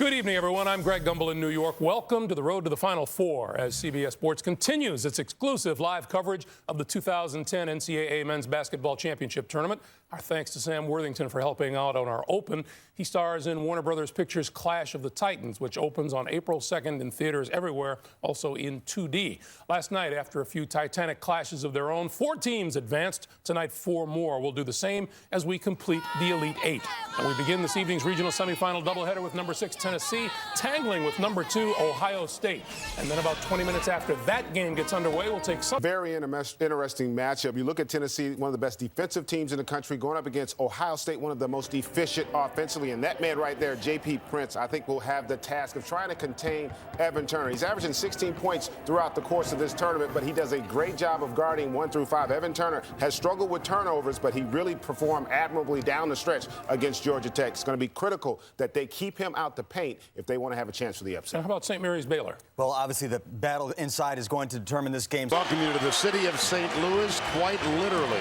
Good evening, everyone. I'm Greg Gumbel in New York. Welcome to the road to the Final Four as CBS Sports continues its exclusive live coverage of the 2010 NCAA Men's Basketball Championship Tournament. Our thanks to Sam Worthington for helping out on our open. He stars in Warner Brothers Pictures' Clash of the Titans, which opens on April 2nd in theaters everywhere, also in 2D. Last night, after a few titanic clashes of their own, 4 teams advanced. Tonight, 4 more will do the same as we complete the Elite 8. And we begin this evening's regional semifinal doubleheader with number 6 Tennessee tangling with number 2 Ohio State. And then about 20 minutes after that game gets underway, we'll take some. Very interesting matchup. You look at Tennessee, one of the best defensive teams in the country, going up against Ohio State, one of the most efficient offensively. And that man right there, J.P. Prince, I think will have the task of trying to contain Evan Turner. He's averaging 16 points throughout the course of this tournament, but he does a great job of guarding 1 through 5. Evan Turner has struggled with turnovers, but he really performed admirably down the stretch against Georgia Tech. It's going to be critical that they keep him out the paint if they want to have a chance for the upset. And how about St. Mary's Baylor? Well, obviously the battle inside is going to determine this game. Welcome you to the city of St. Louis, quite literally.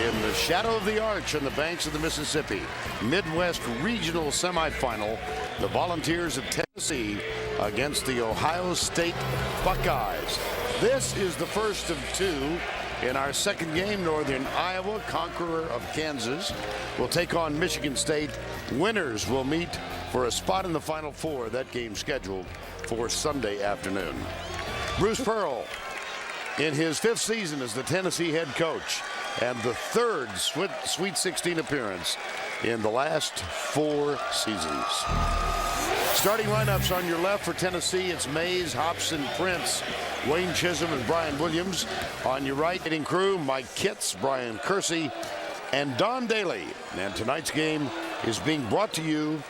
In the shadow of the arch on the banks of the Mississippi, Midwest Regional Semifinal, the Volunteers of Tennessee against the Ohio State Buckeyes. This is the first of 2 in our second game. Northern Iowa, conqueror of Kansas, will take on Michigan State. Winners will meet for a spot in the Final Four. That game scheduled for Sunday afternoon. Bruce Pearl, in his 5th season as the Tennessee head coach, and the 3rd Sweet 16 appearance in the last 4 seasons. Starting lineups on your left for Tennessee, it's Mays, Hobson, Prince, Wayne Chisholm, and Brian Williams. On your right, hitting crew, Mike Kitts, Brian Kersey, and Don Daly. And tonight's game is being brought to you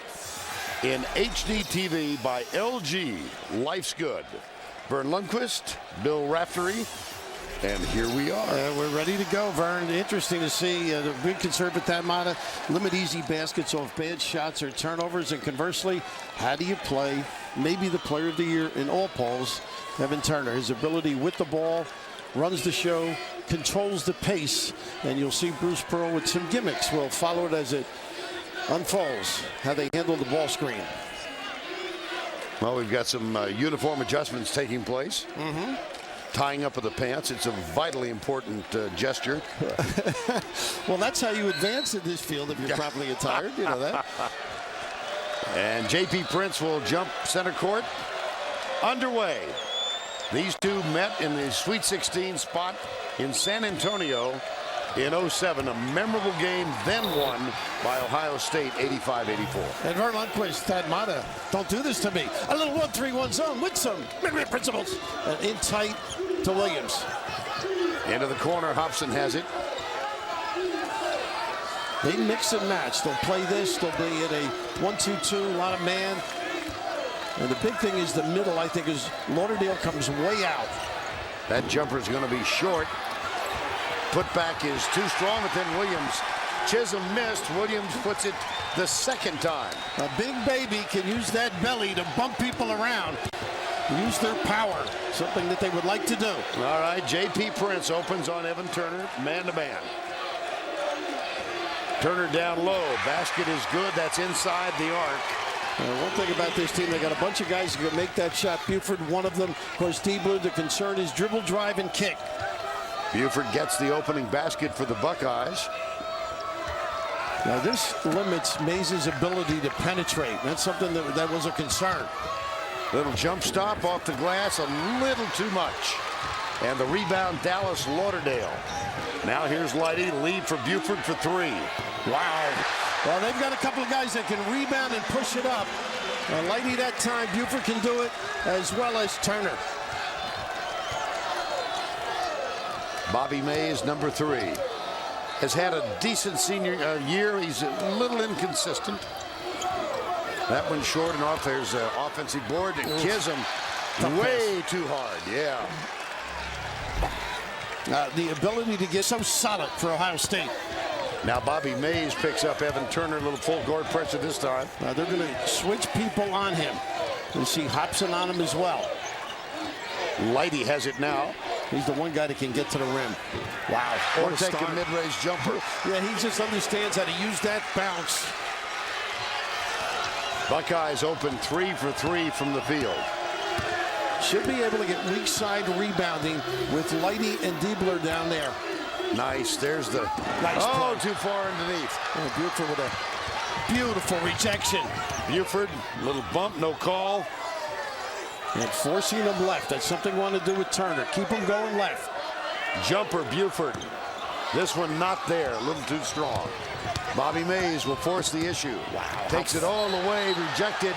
in HD TV by LG. Life's Good. Vern Lundquist, Bill Raftery, and here we are. We're ready to go, Vern. Interesting to see the big concern with that Mata. Limit easy baskets off bad shots or turnovers. And conversely, how do you play maybe the player of the year in all polls, Evan Turner? His ability with the ball, runs the show, controls the pace. And you'll see Bruce Pearl with some gimmicks. We'll follow it as it unfolds, how they handle the ball screen. Well, we've got some uniform adjustments taking place. Tying up of the pants. It's a vitally important gesture. Well, that's how you advance in this field if you're properly attired. You know that. And J.P. Prince will jump center court. Underway. These two met in the Sweet 16 spot in San Antonio in 07. A memorable game, then won by Ohio State 85-84. And Vern Lundquist, Tad Mata, don't do this to me. A little 1-3-1 zone with some principles. And in tight to Williams. Into the corner, Hobson has it. They mix and match. They'll play this. They'll be at a 1-2-2, a lot of man. And the big thing is the middle, I think, is Lauderdale comes way out. That jumper is going to be short. Putback is too strong, but then Williams. Chisholm missed. Williams puts it the second time. A big baby can use that belly to bump people around. Use their power, something that they would like to do. All right, J.P. Prince opens on Evan Turner, man-to-man. Turner down low. Basket is good. That's inside the arc. One thing about this team, they got a bunch of guys who can make that shot. Buford, one of them. Of course, D-Blue, the concern is dribble, drive, and kick. Buford gets the opening basket for the Buckeyes. Now, this limits Mays' ability to penetrate. That's something that was a concern. Little jump stop off the glass, a little too much. And the rebound, Dallas Lauderdale. Now here's Lighty, lead for Buford for 3. Wow. Well, they've got a couple of guys that can rebound and push it up. Lighty that time, Buford can do it, as well as Turner. Bobby Mays, number 3. Has had a decent senior year. He's a little inconsistent. That one's short and off. There's an offensive board to Chisholm. Way too hard, yeah. The ability to get so solid for Ohio State. Now Bobby Mays picks up Evan Turner, a little full guard pressure this time. They're going to switch people on him. You see Hobson on him as well. Lighty has it now. He's the one guy that can get to the rim. Wow. Or take a mid-range jumper. Yeah, he just understands how to use that bounce. Buckeyes open 3 for 3 from the field. Should be able to get weak side rebounding with Lighty and Diebler down there. Nice. There's the. Nice oh, play. too far underneath. Oh, Buford with a beautiful rejection. Buford, little bump, no call. And forcing them left. That's something we want to do with Turner. Keep them going left. Jumper, Buford. This one not there, a little too strong. Bobby Mays will force the issue. Wow. Takes it all the way, rejected.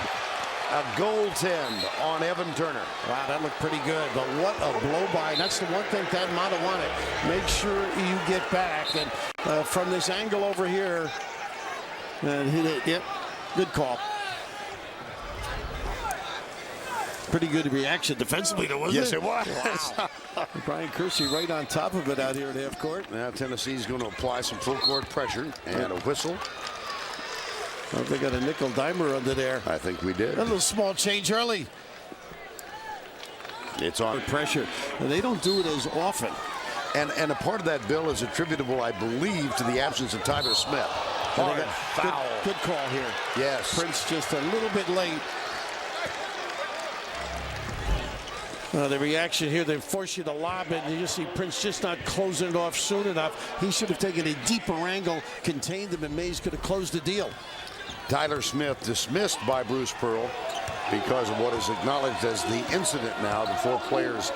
A goaltend on Evan Turner. Wow, that looked pretty good, but what a blow by. That's the one thing Thad Matta wanted. Make sure you get back. And from this angle over here, and hit it. Yep, good call. Pretty good reaction defensively, though, wasn't it? Yes, it was. Wow. Brian Kersey right on top of it out here at half court. Now Tennessee's going to apply some full court pressure and a whistle. Oh, they got a nickel dimer under there. I think we did. A little small change early. It's on Pressure. And they don't do it as often. And a part of that, Bill, is attributable, I believe, to the absence of Tyler Smith. And they Hard got foul. Good call here. Yes. Prince just a little bit late. The reaction here, they force you to lob it, and you just see Prince just not closing it off soon enough. He should have taken a deeper angle, contained them, and Mays could have closed the deal. Tyler Smith dismissed by Bruce Pearl because of what is acknowledged as the incident now, the 4 players.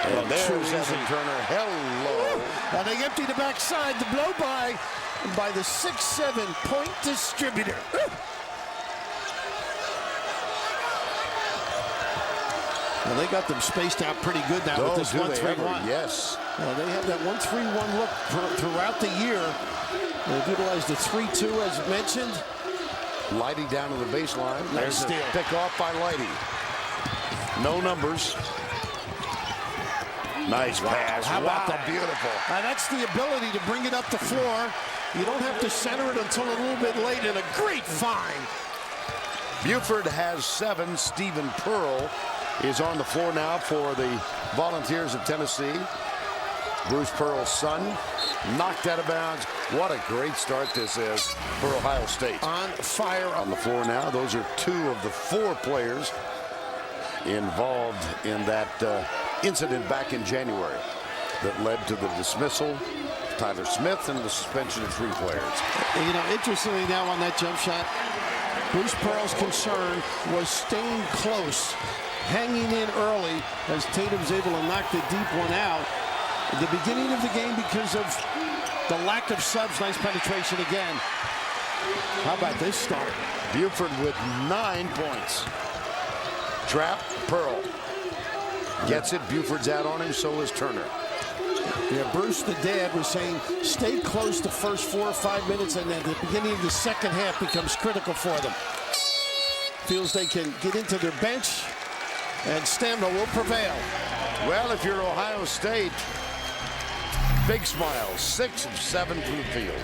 And there's Evan Turner. Hello. Now they empty the backside, the blow by the 6-7 point distributor. Well, they got them spaced out pretty good now with this 1-3-1. Yes. They have that 1-3-1 look throughout the year. They've utilized the 3-2 as mentioned. Lighty down to the baseline. Nice There's steal. a pick off by Lighty. No numbers. Nice pass. How about that? Beautiful. Now that's the ability to bring it up the floor. You don't have to center it until a little bit late, and a great find. Buford has 7. Stephen Pearl is on the floor now for the Volunteers of Tennessee. Bruce Pearl's son knocked out of bounds. What a great start this is for Ohio State. On fire. On the floor now. Those are 2 of the 4 players involved in that incident back in January that led to the dismissal of Tyler Smith and the suspension of 3 players. You know, interestingly now on that jump shot, Bruce Pearl's concern was staying close, hanging in early as Tatum's able to knock the deep one out. At the beginning of the game, because of the lack of subs, nice penetration again. How about this start? Buford with 9 points. Trap, Pearl. Gets it, Buford's out on him, so is Turner. Yeah, Bruce, the dad, was saying stay close the first 4 or 5 minutes, and then the beginning of the second half becomes critical for them. Feels they can get into their bench, and stamina will prevail. Well, if you're Ohio State, big smile, 6 of 7 from the field.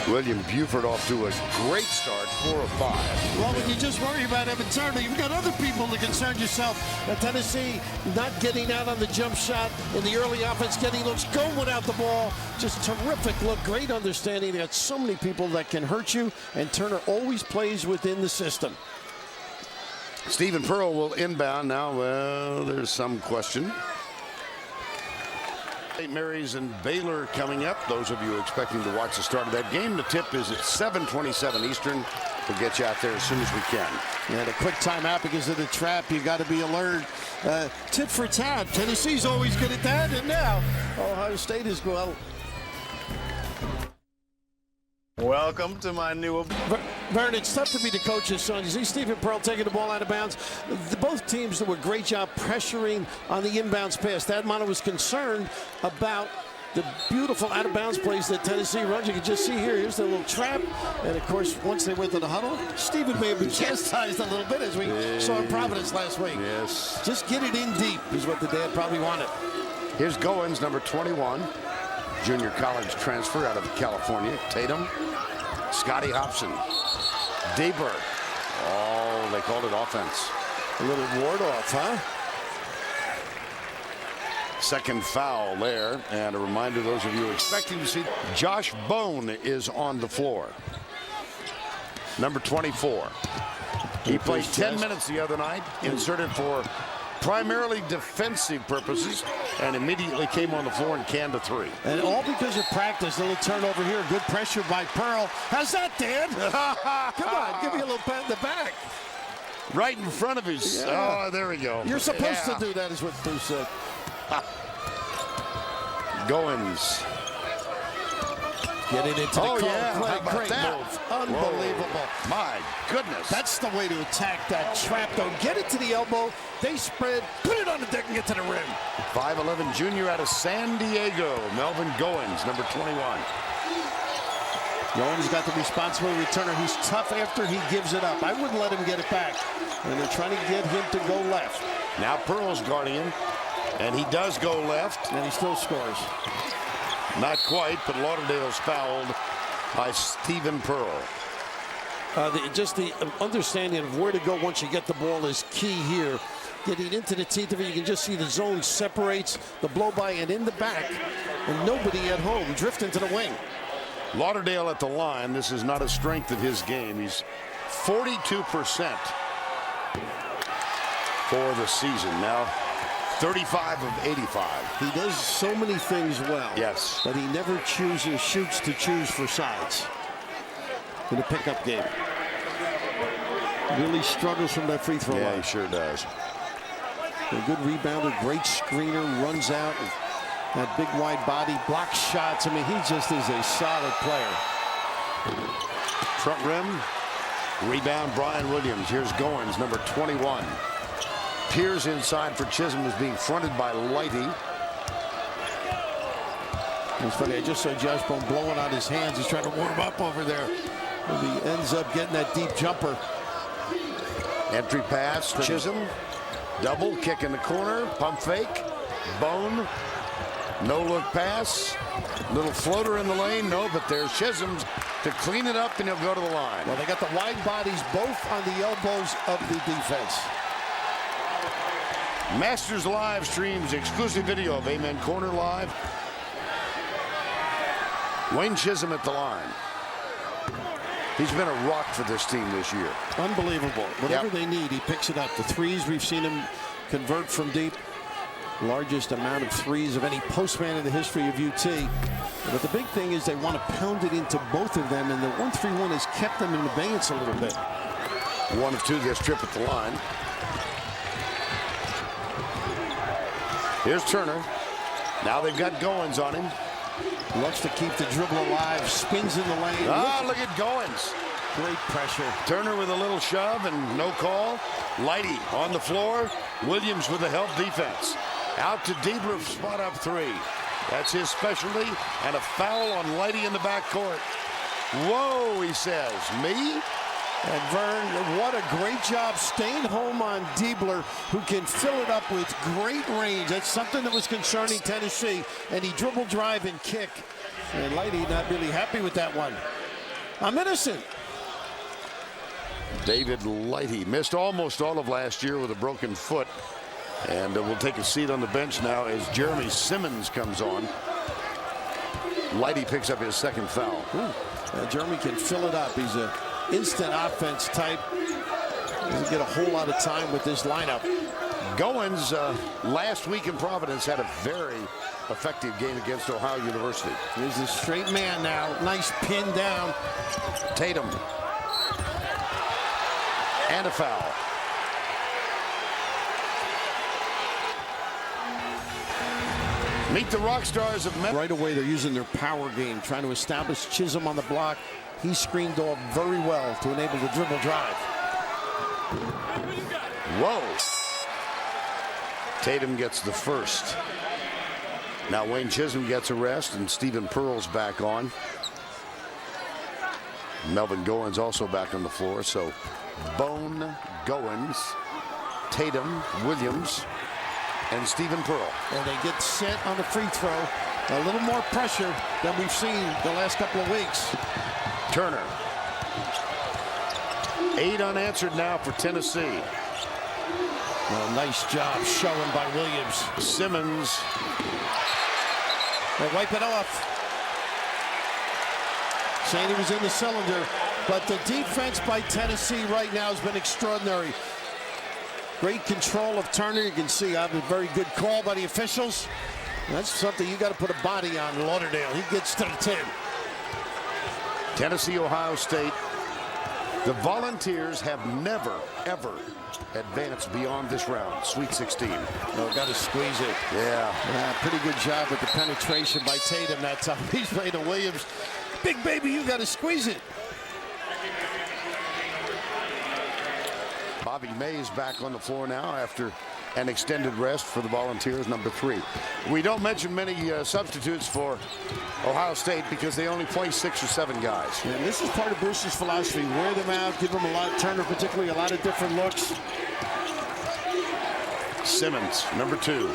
William Buford off to a great start, 4 of 5. Well, when you just worry about Evan Turner, you've got other people to concern yourself. Tennessee not getting out on the jump shot in the early offense, getting looks, going without the ball. Just terrific look, great understanding. They got so many people that can hurt you, and Turner always plays within the system. Stephen Pearl will inbound now. Well, there's some question. St. Mary's and Baylor coming up. Those of you expecting to watch the start of that game, the tip is at 7:27 Eastern. We'll get you out there as soon as we can. And a quick timeout because of the trap. You got to be alert. Tit for tat. Tennessee's always good at that, and now Ohio State is well. Welcome to my new. Vern, it's tough to be the coach's son. You see Stephen Pearl taking the ball out of bounds. Both teams do a great job pressuring on the inbounds pass. Thad Matta was concerned about the beautiful out-of-bounds plays that Tennessee runs. You can just see here, here's the little trap. And, of course, once they went to the huddle, Stephen may have been chastised a little bit, as we saw in Providence last week. Yes. Just get it in deep is what the dad probably wanted. Here's Goins, number 21. Junior college transfer out of California. Tatum. Scotty Hobson. Deeper. Oh, they called it offense. A little ward off, huh? Second foul there. And a reminder, those of you expecting to see, Josh Bone is on the floor. number 24. He played 10 minutes the other night, inserted for primarily defensive purposes, and immediately came on the floor and canned a 3. And all because of practice. A little turnover here. Good pressure by Pearl. How's that, Dan? Come on, give me a little pat in the back. Right in front of his. Yeah. Oh, there we go. You're supposed to do that, is what Bruce said. Goins. Getting into the Oh, call. yeah. Play. How about Great that? move. Unbelievable. Whoa. My goodness. That's the way to attack that trap, though. Get it to the elbow. They spread. Put it on the deck and get to the rim. 5'11" junior out of San Diego, Melvin Goins, number 21. Goins got the responsible returner. He's tough after he gives it up. I wouldn't let him get it back. And they're trying to get him to go left. Now Pearl's guarding him, and he does go left. And he still scores. Not quite, but Lauderdale's fouled by Stephen Pearl. Just the understanding of where to go once you get the ball is key here. Getting into the teeth of it, you can just see the zone separates the blow-by and in the back. And nobody at home. Drift into the wing. Lauderdale at the line. This is not a strength of his game. He's 42% for the season. Now 35 of 85. He does so many things well. Yes. But he never shoots to choose for sides in the pickup game. Really struggles from that free throw line. Yeah, he sure does. A good rebounder, great screenner, runs out. That big wide body, blocks shots. I mean, he just is a solid player. Front rim. Rebound, Brian Williams. Here's Goins, number 21. Piers inside for Chisholm is being fronted by Lighty. It's funny, I just saw Josh Bone blowing on his hands. He's trying to warm up over there. And he ends up getting that deep jumper. Entry pass, Chisholm. Double, kick in the corner, pump fake. Bone. No look pass. Little floater in the lane. No, but there's Chisholm's to clean it up, and he'll go to the line. Well, they got the wide bodies both on the elbows of the defense. Masters Live streams exclusive video of Amen Corner Live. Wayne Chisholm at the line. He's been a rock for this team this year. Unbelievable. Whatever they need, he picks it up. The threes, we've seen him convert from deep. Largest amount of threes of any postman in the history of UT. But the big thing is they want to pound it into both of them, and the 1-3-1 has kept them in abeyance a little bit. 1 of 2 gets tripped at the line. Here's Turner. Now they've got Goins on him. Looks to keep the dribble alive, spins in the lane. Ah, look at Goins. Great pressure. Turner with a little shove and no call. Lighty on the floor. Williams with the help defense. Out to Diebler, spot up 3. That's his specialty, and a foul on Lighty in the backcourt. Whoa, he says. Me? And Vern, what a great job staying home on Diebler, who can fill it up with great range. That's something that was concerning Tennessee. And he dribble, drive, and kick. And Lighty not really happy with that one. I'm innocent. David Lighty missed almost all of last year with a broken foot. And we'll take a seat on the bench now as Jeremy Simmons comes on. Lighty picks up his second foul. Jeremy can fill it up. He's an instant offense type. Doesn't get a whole lot of time with this lineup. Goins last week in Providence had a very effective game against Ohio University. Here's the straight man now. Nice pin down. Tatum. And a foul. Meet the rock stars of Memphis. Right away, they're using their power game, trying to establish Chisholm on the block. He screened off very well to enable the dribble drive. Whoa. Tatum gets the first. Now Wayne Chisholm gets a rest, and Stephen Pearl's back on. Melvin Goins also back on the floor. So Bone, Goins, Tatum, Williams, and Stephen Pearl. And they get set on the free throw. A little more pressure than we've seen the last couple of weeks. Turner. 8 unanswered now for Tennessee. Well, nice job showing by Williams. Simmons. They wipe it off. Saying he was in the cylinder. But the defense by Tennessee right now has been extraordinary. Great control of Turner. You can see a very good call by the officials. That's something you got to put a body on. Lauderdale, he gets to the 10. Tennessee, Ohio State. The Volunteers have never, ever advanced beyond this round. Sweet 16. No, got to squeeze it. Yeah. Pretty good job with the penetration by Tatum that time. He's played to Williams. Big baby, you got to squeeze it. Bobby May is back on the floor now after an extended rest for the Volunteers, number 3. We don't mention many substitutes for Ohio State because they only play 6 or 7 guys. And this is part of Bruce's philosophy. Wear them out, give them a lot, Turner particularly, a lot of different looks. Simmons, number 2.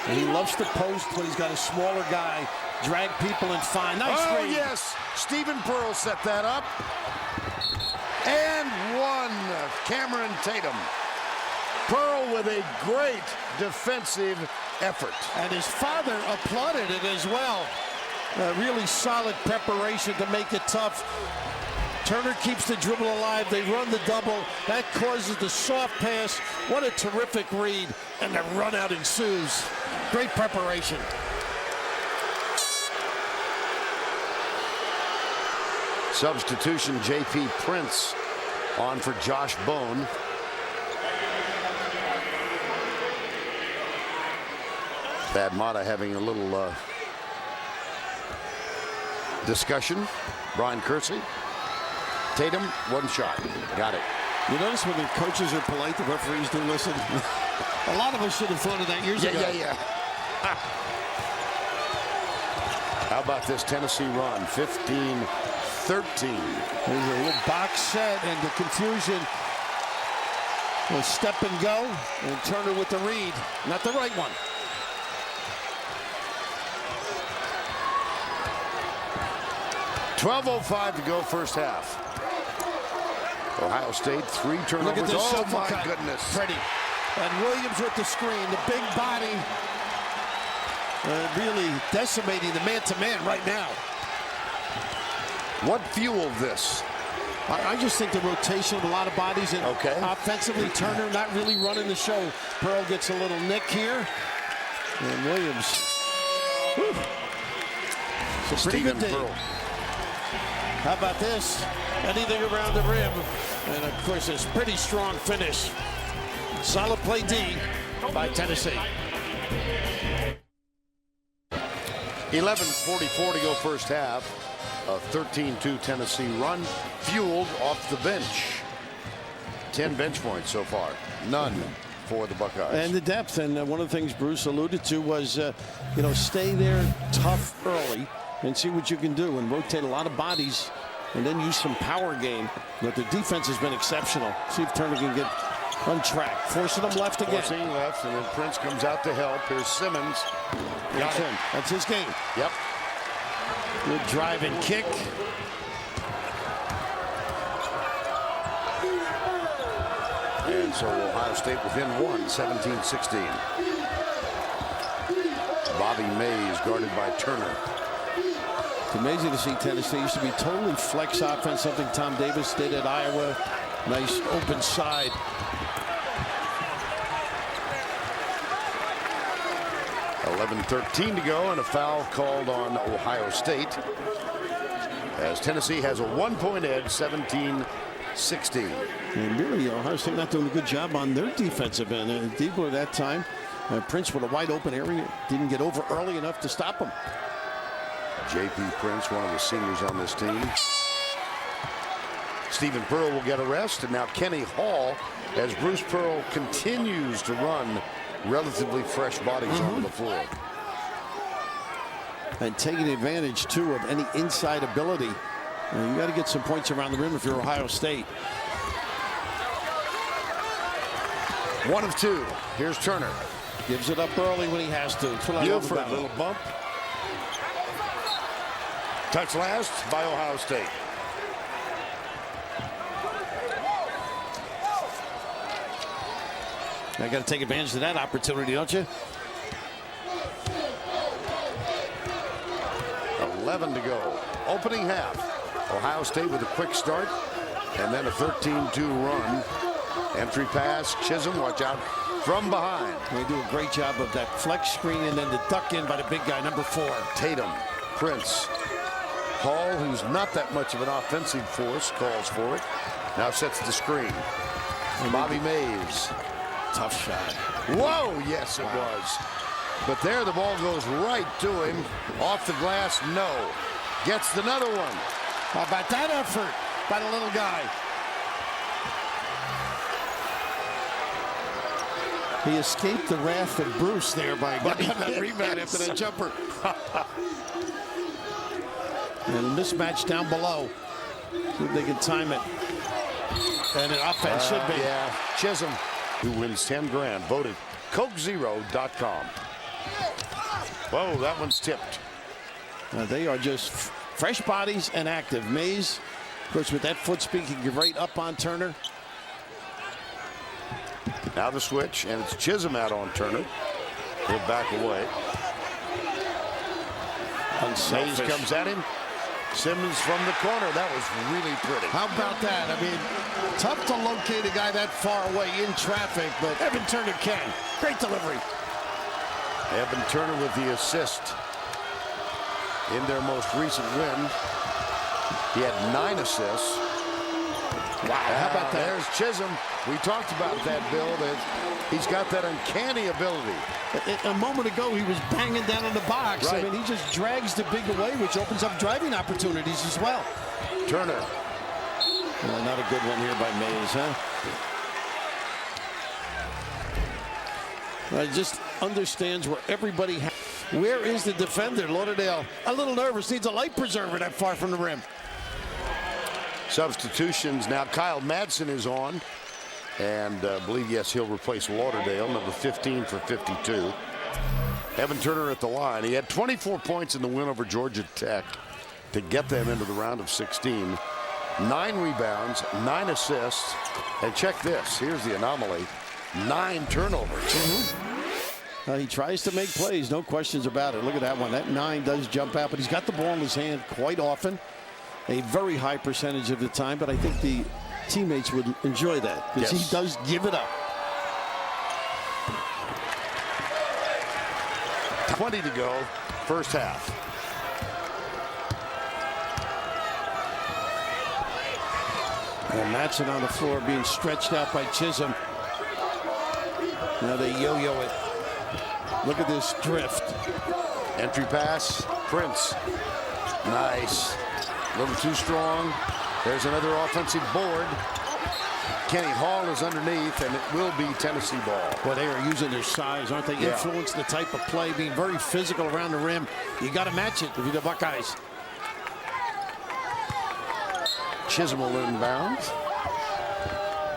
And he loves to post when he's got a smaller guy, drag people and find. Nice screen. Yes, Stephen Pearl set that up. And one, Cameron Tatum. Pearl with a great defensive effort. And his father applauded it as well. A really solid preparation to make it tough. Turner keeps the dribble alive. They run the double. That causes the soft pass. What a terrific read. And the run out ensues. Great preparation. Substitution, J.P. Prince on for Josh Bone. Thad Matta having a little discussion. Brian Kersey. Tatum, one shot. Got it. You notice when the coaches are polite, the referees do listen. A lot of us should have thought of that years ago. Yeah. How about this Tennessee run? 15-13. There's a little box set and the confusion. A step and go. And Turner with the read. Not the right one. .12:05 to go first half. Ohio State, 3 turnovers. Look at this. Oh, my cut. goodness. Pretty. And Williams with the screen. The big body. Really decimating the man-to-man right now. What fueled this? I just think the rotation of a lot of bodies. And offensively, Turner not really running the show. Pearl gets a little nick here. And Williams. Whew. It's a pretty good day. Pearl. How about this? Anything around the rim. And, of course, it's pretty strong finish. Solid play D by Tennessee. 11:44 to go first half. A 13-2 Tennessee run fueled off the bench. 10 bench points so far. None for the Buckeyes. And the depth. And one of the things Bruce alluded to was, stay there tough early and see what you can do and rotate a lot of bodies and then use some power game. But the defense has been exceptional. See if Turner can get on track. Forcing them left again. Forcing left, and then Prince comes out to help. Here's Simmons. Got him. That's his game. Yep. Good drive and kick. And so Ohio State within 1, 17-16. Bobby May is guarded by Turner. It's amazing to see Tennessee. Used to be totally flex offense, something Tom Davis did at Iowa. Nice open side. .11:13 to go, and a foul called on Ohio State as Tennessee has a 1-point edge, 17-16. And really, Ohio State not doing a good job on their defensive end. Diebler that time. Prince with a wide open area. Didn't get over early enough to stop him. J.P. Prince, one of the seniors on this team. Stephen Pearl will get a rest, and now Kenny Hall as Bruce Pearl continues to run relatively fresh bodies onto the floor. And taking advantage, too, of any inside ability. You got to get some points around the rim if you're Ohio State. 1 of 2. Here's Turner. Gives it up early when he has to. Buford, little bump. Touch last by Ohio State. I got to take advantage of that opportunity, don't you? 11 to go. Opening half. Ohio State with a quick start and then a 13-2 run. Entry pass, Chisholm, watch out from behind. They do a great job of that flex screen and then the duck in by the big guy, number 4. Tatum, Prince, Hall, who's not that much of an offensive force, calls for it. Now sets the screen. Bobby Mays. Tough shot. Whoa, yes, it was. But there the ball goes right to him. Off the glass, no. Gets another one. How about that effort by the little guy? He escaped the wrath of Bruce there by getting that rebound after that jumper. And mismatch down below. See if they can time it. And an offense should be. Yeah, Chisholm, who wins 10 grand, voted CokeZero.com. Whoa, that one's tipped. They are just fresh bodies and active. Mays, of course, with that foot speed, can get right up on Turner. Now the switch, and it's Chisholm out on Turner. He'll back away. Mays comes at him. Simmons from the corner. That was really pretty. How about that? I mean, tough to locate a guy that far away in traffic, but Evan Turner can. Great delivery. Evan Turner with the assist in their most recent win. He had 9 assists. Wow, how about that? There's Chisholm. We talked about that, Bill, that he's got that uncanny ability. A moment ago, he was banging down in the box. Right. I mean, he just drags the big away, which opens up driving opportunities as well. Turner. Well, not a good one here by Mays, huh? Just understands where everybody where is the defender? Lauderdale, a little nervous, needs a life preserver that far from the rim. Substitutions now. Kyle Madsen is on, and I believe, yes, he'll replace Lauderdale, number 15 for 52. Evan Turner at the line. He had 24 points in the win over Georgia Tech to get them into the round of 16. 9 rebounds, 9 assists, and check this. Here's the anomaly. 9 turnovers. He tries to make plays, no questions about it. Look at that one. That 9 does jump out, but he's got the ball in his hand quite often. A very high percentage of the time, but I think the teammates would enjoy that because he does give it up. 20 to go, first half. And Madsen on the floor being stretched out by Chisholm. Now they yo-yo it. Look at this drift. Entry pass, Prince. Nice. A little too strong. There's another offensive board. Kenny Hall is underneath, and it will be Tennessee ball. Well, they are using their size, aren't they? Influence the type of play, being very physical around the rim. You got to match it if you're the Buckeyes. Chisholm will inbound.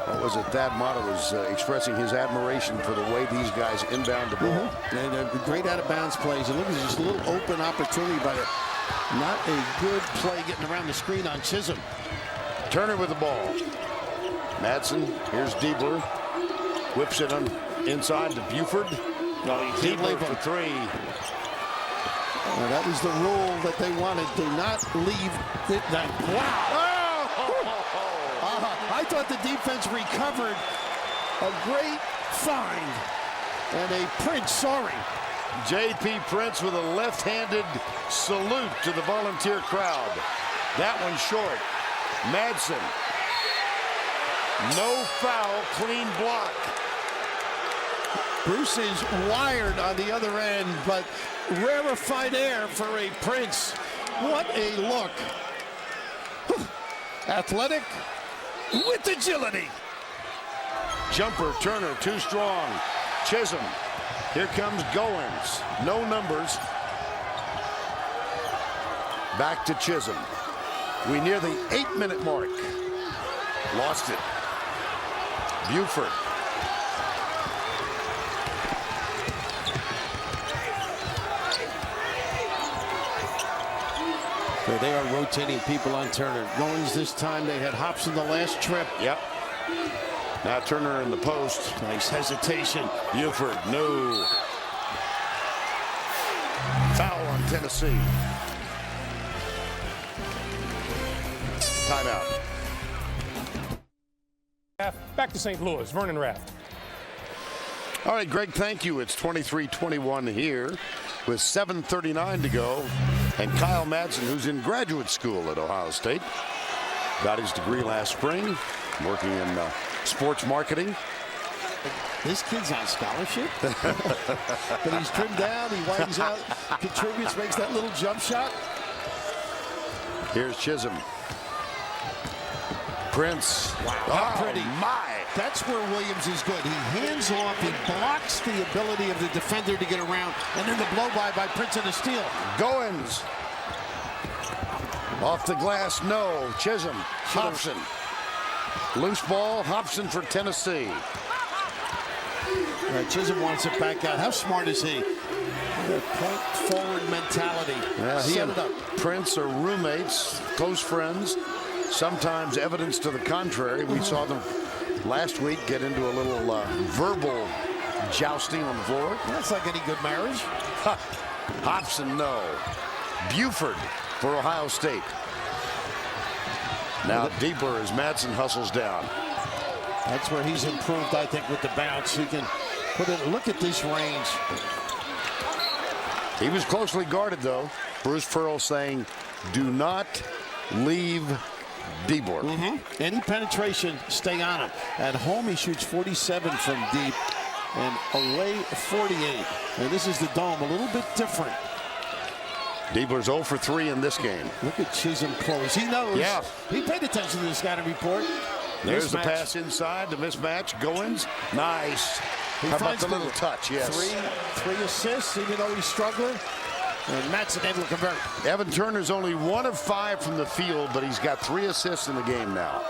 What was it? Thad Matta was expressing his admiration for the way these guys inbound the ball. And great out-of-bounds plays. And look at this, just a little open opportunity by not a good play getting around the screen on Chisholm. Turner with the ball. Madsen, here's Diebler. Whips it inside to Buford. Diebler for 3. Well, that was the rule that they wanted. Do not leave that. Wow. I thought the defense recovered a great find. And a Prince, sorry. J.P. Prince with a left-handed salute to the Volunteer crowd. That one short. Madsen. No foul, clean block. Bruce is wired on the other end, but rarefied air for a Prince. What a look. Athletic with agility. Jumper, Turner, too strong. Chisholm. Here comes Goins. No numbers. Back to Chisholm. We near the 8-minute mark. Lost it. Buford. So they are rotating people on Turner. Goins this time, they had hops in the last trip. Yep. Now Turner in the post. Nice hesitation. Buford, no. Foul on Tennessee. timeout. Back to St. Louis. Vernon Raft. All right, Greg, thank you. It's 23-21 here with 7:39 to go. And Kyle Madsen, who's in graduate school at Ohio State, got his degree last spring, working in sports marketing. This kid's on scholarship. But he's trimmed down, he widens out, contributes, makes that little jump shot. Here's Chisholm. Prince. Wow, Oh, pretty. My. That's where Williams is good. He hands off, he blocks the ability of the defender to get around, and then the blow-by by Prince and a steal. Goins. Off the glass, no. Chisholm. Hobson. Loose ball, Hobson for Tennessee. Chisholm wants it back out. How smart is he? The point forward mentality. Yeah, he Set and it up. Prince are roommates, close friends. Sometimes evidence to the contrary. We saw them last week get into a little verbal jousting on the floor. That's like any good marriage. Hobson, no. Buford for Ohio State. Now deeper as Madsen hustles down. That's where he's improved, I think, with the bounce. He can put it. Look at this range. He was closely guarded, though. Bruce Pearl saying, do not leave DeBoer. Any penetration, stay on him. At home, he shoots 47 from deep, and away 48. And this is the dome, a little bit different. DeBoer's 0 for 3 in this game. Look at Chisholm close. He knows. Yeah. He paid attention to the scouting report. There's the Mismatch. pass inside, the mismatch. Goins, nice. He How about finds the little touch? Yes. Three assists, even though he's struggling. And Madsen able to convert. Evan Turner's only 1 of 5 from the field, but he's got 3 assists in the game now.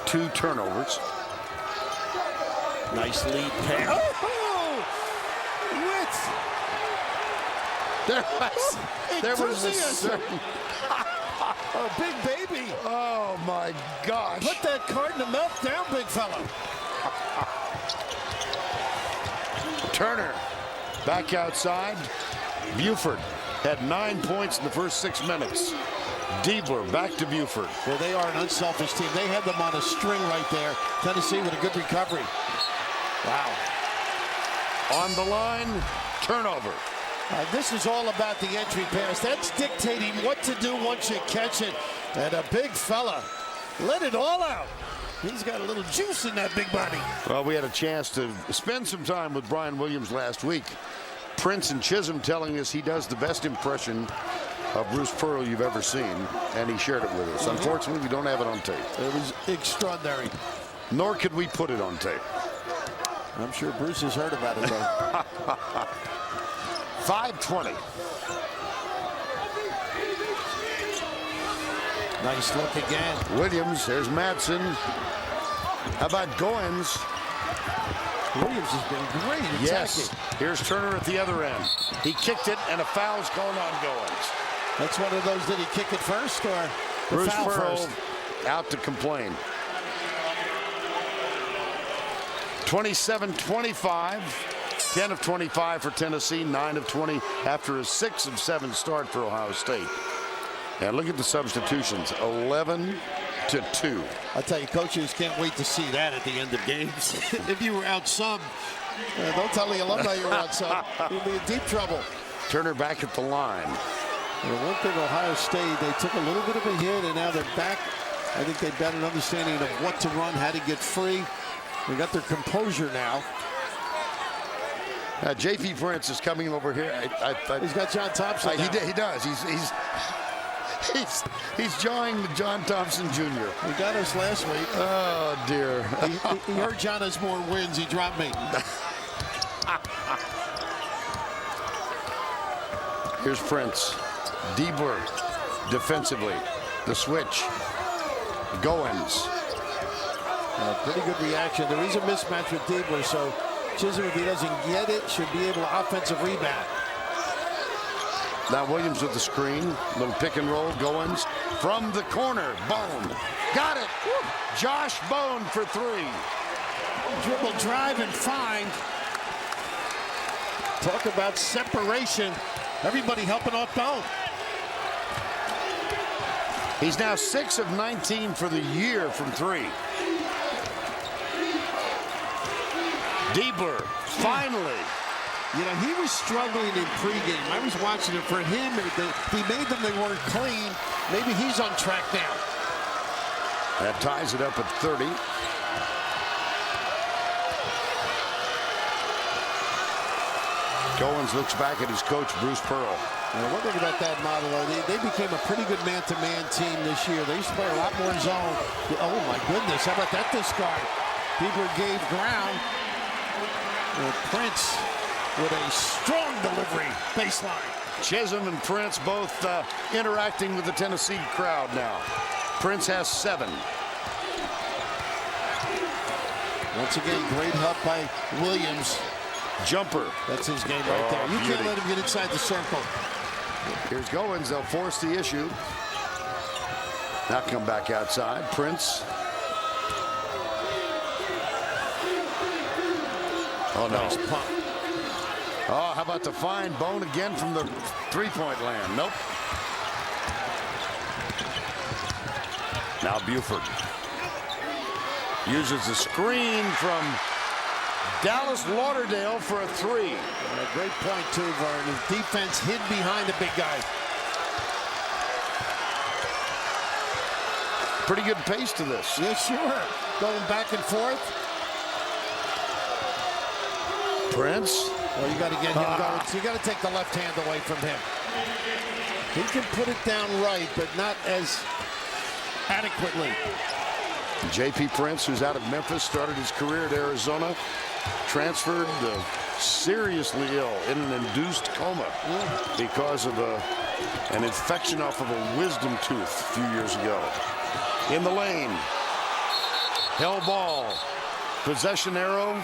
2 turnovers. Nice lead pass. Oh! There was a certain... Oh, big baby. Oh, my gosh. Put that card in the milk down, big fella. Turner back outside. Buford had 9 points in the first 6 minutes. Diebler back to Buford. Well, they are an unselfish team. They had them on a string right there. Tennessee with a good recovery. Wow. On the line, turnover. This is all about the entry pass. That's dictating what to do once you catch it. And a big fella let it all out. He's got a little juice in that big body. Well, we had a chance to spend some time with Brian Williams last week. Prince and Chisholm telling us he does the best impression of Bruce Pearl you've ever seen, and he shared it with us. Unfortunately, we don't have it on tape. It was extraordinary. Nor could we put it on tape. I'm sure Bruce has heard about it, though. 5:20. Nice look again. Williams, there's Madsen. How about Goins? Williams has been great attacking. Yes. Here's Turner at the other end. He kicked it, and a foul's called on Goins. That's one of those, did he kick it first or the Bruce foul Pearl first? out to complain. 27-25. 10 of 25 for Tennessee, 9 of 20 after a 6 of 7 start for Ohio State. And look at the substitutions, 11-2. I tell you, coaches can't wait to see that at the end of games. If you were out sub, don't tell the alumni you were out sub. You'll be in deep trouble. Turner back at the line. And one thing, Ohio State, they took a little bit of a hit, and now they're back. I think they've got an understanding of what to run, how to get free. They got their composure now. J.P. Prince is coming over here. He's got John Thompson. He does. He's jawing with John Thompson Jr. He got us last week. Oh dear. He heard John has more wins. He dropped me. Here's Prince. Diebler defensively. The switch. Goins. Pretty good reaction. There is a mismatch with Diebler, so Chisholm, if he doesn't get it, should be able to offensive rebound. Now Williams with the screen. Little pick and roll. Goins from the corner. Bone. Got it. Woo. Josh Bone for 3. Dribble, drive, and find. Talk about separation. Everybody helping off Bone. He's now 6 of 19 for the year from 3. Diebler, finally. You know, he was struggling in pregame. I was watching it. For him, if he made them, they weren't clean. Maybe he's on track now. That ties it up at 30. Goins looks back at his coach, Bruce Pearl. And one thing about that model, they became a pretty good man-to-man team this year. They used to play a lot more zone. Oh, my goodness. How about that discard? Diebler gave ground. Well, Prince with a strong delivery baseline. Chisholm and Prince both interacting with the Tennessee crowd now. Prince has 7. Once again, great help by Williams. Jumper. That's his game right there. You beauty. can't let him get inside the circle. Here's Goins. They'll force the issue. Now come back outside. Prince. Oh, no. Nice pump. Oh, how about the fine bone again from the three-point land? Nope. Now Buford uses the screen from Dallas Lauderdale for a 3. And a great point, too, Vern. His defense hid behind the big guy. Pretty good pace to this. Yeah, sure. Going back and forth. Prince. Well, you got to get him going. So you got to take the left hand away from him. He can put it down right, but not as adequately. J.P. Prince, who's out of Memphis, started his career at Arizona, transferred seriously ill in an induced coma because of an infection off of a wisdom tooth a few years ago. In the lane, hell ball, possession arrow,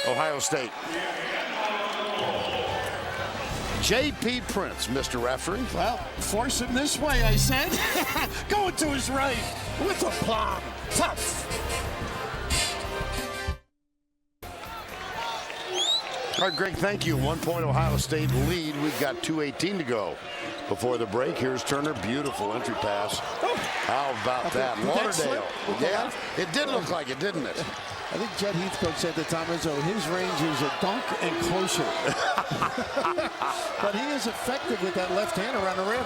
Ohio State. J.P. Prince, Mr. Referee. Well, force him this way, I said. Going to his right with a plum. Tough. All right, Greg, thank you. 1 point Ohio State lead. We've got 2:18 to go before the break. Here's Turner. Beautiful entry pass. How about that? Lauderdale. Yeah, it did look like it, didn't it? I think Judd Heathcote said at the time, his range is a dunk and closer. But he is effective with that left hand around the rim.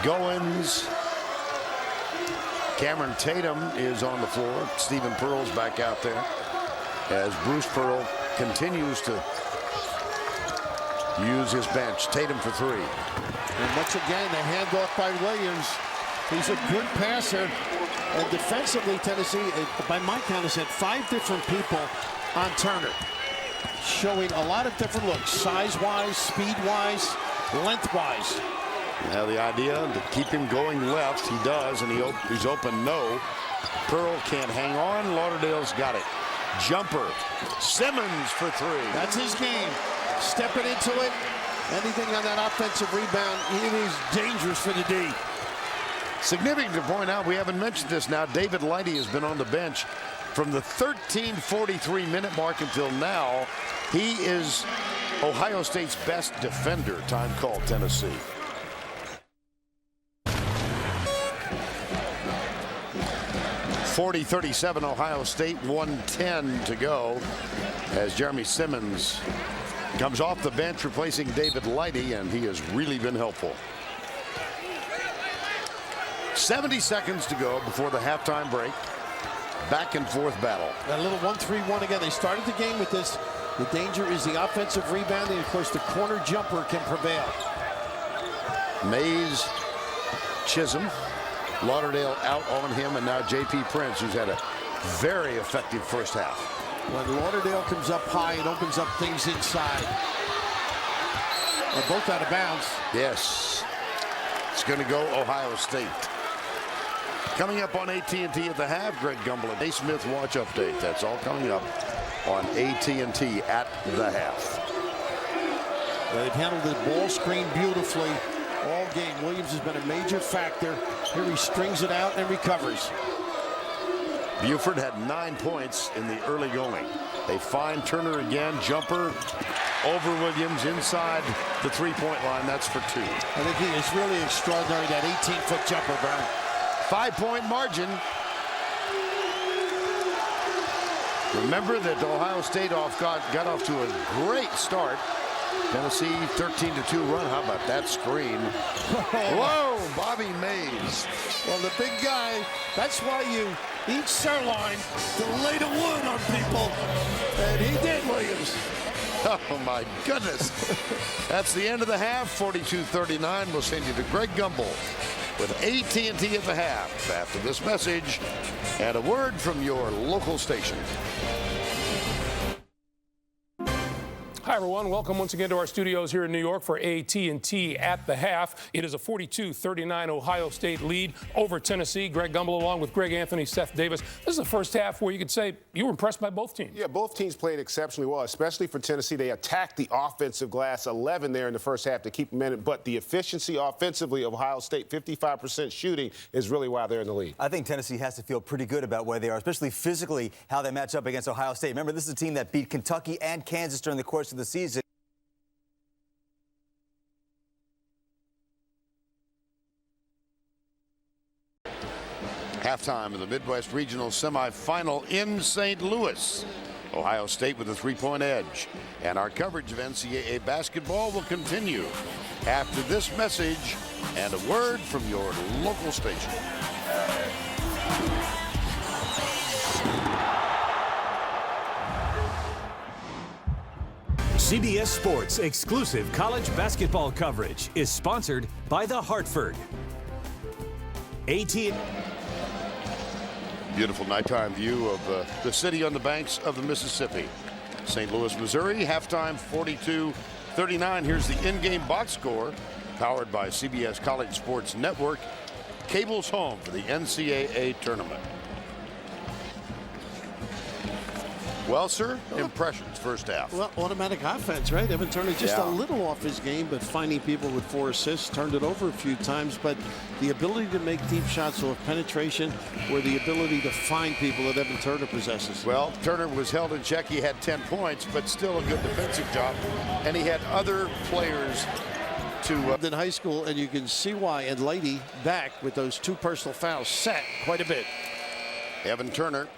Goins. Cameron Tatum is on the floor. Stephen Pearl's back out there as Bruce Pearl continues to use his bench. Tatum for 3. And once again, the handoff by Williams. He's a good passer. And defensively, Tennessee, by my count, has had 5 different people on Turner, showing a lot of different looks, size-wise, speed-wise, length-wise. Now the idea to keep him going left, he does, and he's open no. Pearl can't hang on. Lauderdale's got it. Jumper. Simmons for 3. That's his game. Stepping into it. Anything on that offensive rebound, it is dangerous for the D. Significant to point out, we haven't mentioned this now, David Lighty has been on the bench from the 13:43-minute mark until now. He is Ohio State's best defender. Time called Tennessee. .40-37 Ohio State, 1:10 to go as Jeremy Simmons comes off the bench replacing David Lighty, and he has really been helpful. 70 seconds to go before the halftime break. Back and forth battle. A little 1-3-1 again. They started the game with this. The danger is the offensive rebounding. Of course, the corner jumper can prevail. Mays, Chisholm, Lauderdale out on him, and now J.P. Prince, who's had a very effective first half. When Lauderdale comes up high, it opens up things inside. They're both out of bounds. Yes. It's going to go Ohio State. Coming up on AT&T at the half, Greg Gumbel, a Naismith watch update. That's all coming up on AT&T at the half. They've handled the ball screen beautifully all game. Williams has been a major factor. Here he strings it out and recovers. Buford had 9 points in the early going. They find Turner again. Jumper over Williams inside the three-point line. That's for two. I think he is really extraordinary, that 18-foot jumper, Bern. 5-point margin. Remember that Ohio State got off to a great start. Tennessee 13-2 run. How about that screen? Whoa, Bobby Mays. Well, the big guy, that's why you eat sirloin to lay the wood on people. And he did, Williams. Oh, my goodness. That's the end of the half. 42-39. We'll send you to Greg Gumbel with AT&T at the half after this message and a word from your local station. Hi, everyone. Welcome once again to our studios here in New York for AT&T at the half. It is a 42-39 Ohio State lead over Tennessee. Greg Gumbel along with Greg Anthony, Seth Davis. This is the first half where you could say you were impressed by both teams. Yeah, both teams played exceptionally well, especially for Tennessee. They attacked the offensive glass 11 there in the first half to keep them in it. But the efficiency offensively of Ohio State, 55% shooting, is really why they're in the lead. I think Tennessee has to feel pretty good about where they are, especially physically, how they match up against Ohio State. Remember, this is a team that beat Kentucky and Kansas during the course of the season. Halftime of the Midwest Regional Semifinal in St. Louis. Ohio State with a three-point edge. And our coverage of NCAA basketball will continue after this message and a word from your local station. CBS Sports exclusive college basketball coverage is sponsored by The Hartford. Beautiful nighttime view of the city on the banks of the Mississippi. St. Louis, Missouri, halftime 42-39. Here's the in-game box score, powered by CBS College Sports Network. Cable's home for the NCAA tournament. Well, sir, impressions first half. Well, automatic offense, right? Evan Turner just a little off his game, but finding people with 4 assists, turned it over a few times. But the ability to make deep shots off penetration or the ability to find people that Evan Turner possesses. Well, Turner was held in check. He had 10 points, but still a good defensive job. And he had other players to... In high school, and you can see why. And Lady back with those 2 personal fouls set quite a bit. Evan Turner.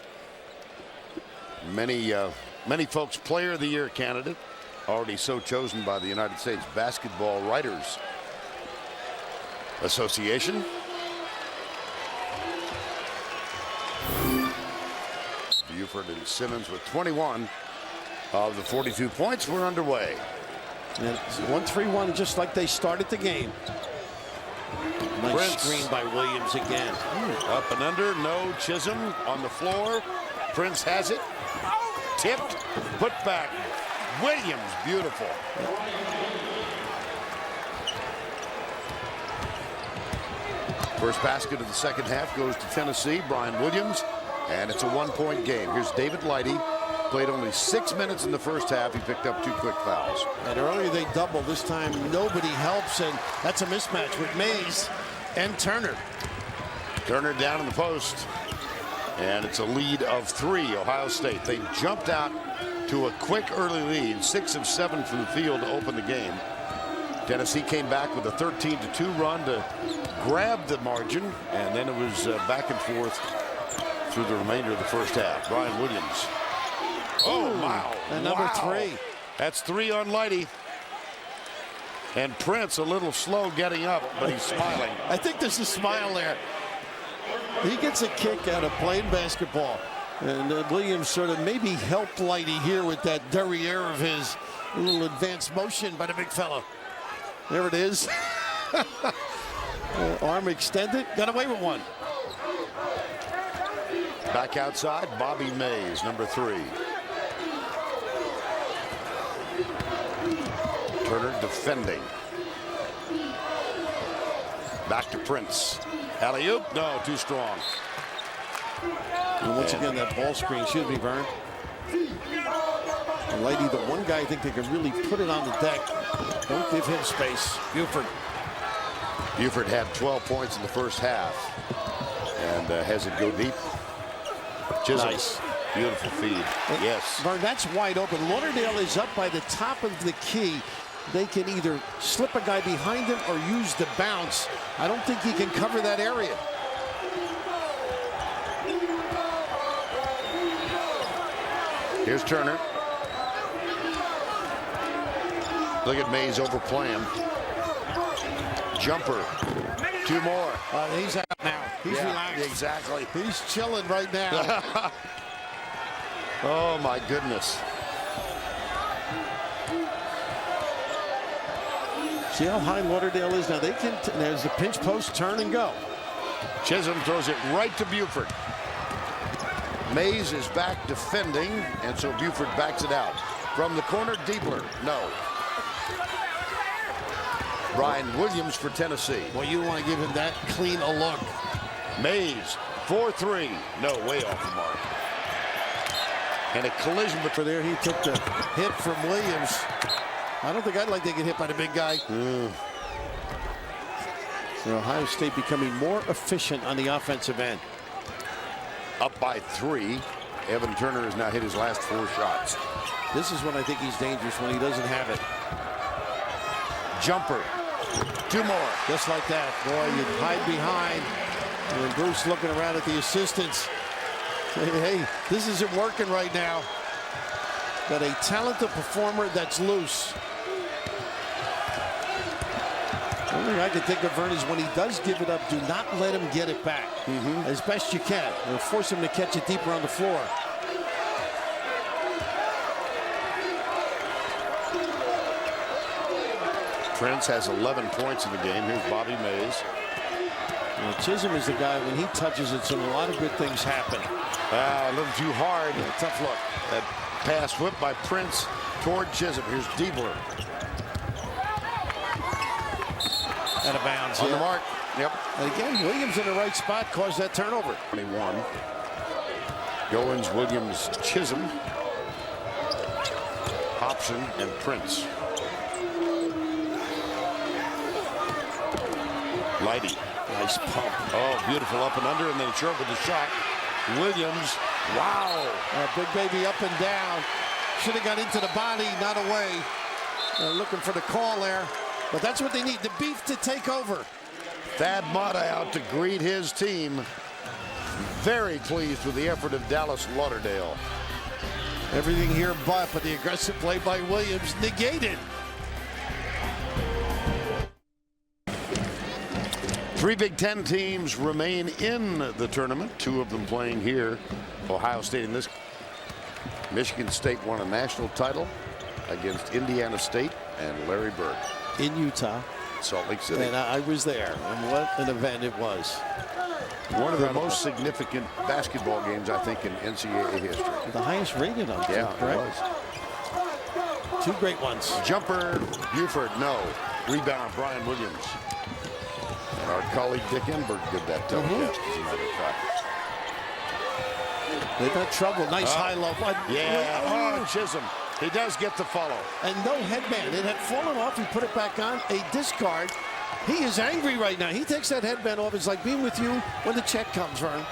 Many folks player of the year candidate, already so chosen by the United States Basketball Writers Association. Buford and Simmons with 21 of the 42 points were underway. And 1-3-1 just like they started the game. Nice Prince. screen by Williams again. Up and under, no Chisholm on the floor. Prince has it. Tipped, put back. Williams, beautiful. First basket of the second half goes to Tennessee, Brian Williams, and it's a 1-point game. Here's David Lighty. Played only 6 minutes in the first half. He picked up 2 quick fouls. And earlier they doubled. This time nobody helps, and that's a mismatch with Mays and Turner. Turner down in the post. And it's a lead of 3, Ohio State. They jumped out to a quick early lead, 6 of 7 from the field to open the game. Tennessee came back with a 13-2 run to grab the margin, and then it was back and forth through the remainder of the first half. Brian Williams. Oh, wow. And number 3. That's 3 on Lighty. And Prince a little slow getting up, but he's smiling. I think there's a smile there. He gets a kick out of playing basketball. And Williams sort of maybe helped Lighty here with that derriere of his, a little advanced motion by the big fella. There it is. Arm extended, got away with one. Back outside, Bobby Mays, number 3. Turner defending. Back to Prince. Alley-oop, no, too strong. And once again, that ball screen should be burned. And Lady, the one guy I think they can really put it on the deck. Don't give him space. Buford. Buford had 12 points in the first half. And has it go deep. Chisholm. Nice. Beautiful feed. Yes. Vern, that's wide open. Lauderdale is up by the top of the key. They can either slip a guy behind him or use the bounce. I don't think he can cover that area. Here's Turner. Look at Mays overplaying. Jumper. 2 more. He's out now. He's relaxed. Exactly. He's chilling right now. Oh, my goodness. See how high Lauderdale is now? They can. There's the pinch post, turn and go. Chisholm throws it right to Buford. Mays is back defending, and so Buford backs it out. From the corner, Diebler. No. Brian Williams for Tennessee. Well, you want to give him that clean a look. Mays, 4-3. No, way off the mark. And a collision For there, he took the hit from Williams. I don't think I'd like to get hit by the big guy. So Ohio State becoming more efficient on the offensive end. up by 3. Evan Turner has now hit his last 4 shots. This is when I think he's dangerous, when he doesn't have it. Jumper. 2 more. Just like that. Boy, you hide behind. And Bruce looking around at the assistants. Hey, this isn't working right now. Got a talented performer that's loose. The only thing I can think of, Vern, is when he does give it up, do not let him get it back as best you can. Or force him to catch it deeper on the floor. Prince has 11 points in the game. Here's Bobby Mays. Well, Chisholm is the guy, when he touches it, so a lot of good things happen. A little too hard. Yeah, tough look. That pass whipped by Prince toward Chisholm. Here's Diebler. Out of bounds. On the mark. Yep. And again, Williams in the right spot caused that turnover. 21. Goins, Williams, Chisholm, Hobson, and Prince. Lighty. Nice pump. Oh, beautiful up and under, and then short with the shot. Williams. Wow. Big baby up and down. Should have got into the body, not away. Looking for the call there. But that's what they need, the beef to take over. Thad Matta out to greet his team. Very pleased with the effort of Dallas Lauderdale. Everything here but the aggressive play by Williams negated. 3 Big Ten teams remain in the tournament. 2 of them playing here. Ohio State in this. Michigan State won a national title against Indiana State and Larry Bird. In Utah. Salt Lake City. And I was there, and what an event it was. One of the most significant basketball games, I think, in NCAA history. The highest rated on Yeah, correct? it was. 2 great ones. Jumper, Buford, no. Rebound, Brian Williams. And our colleague Dick Enberg did that telecast, as a matter of fact. They've had trouble. Nice high-low. Yeah, oh, Chisholm. He does get the follow. And no headband. It had fallen off. He put it back on. A discard. He is angry right now. He takes that headband off. It's like being with you when the check comes, Vern.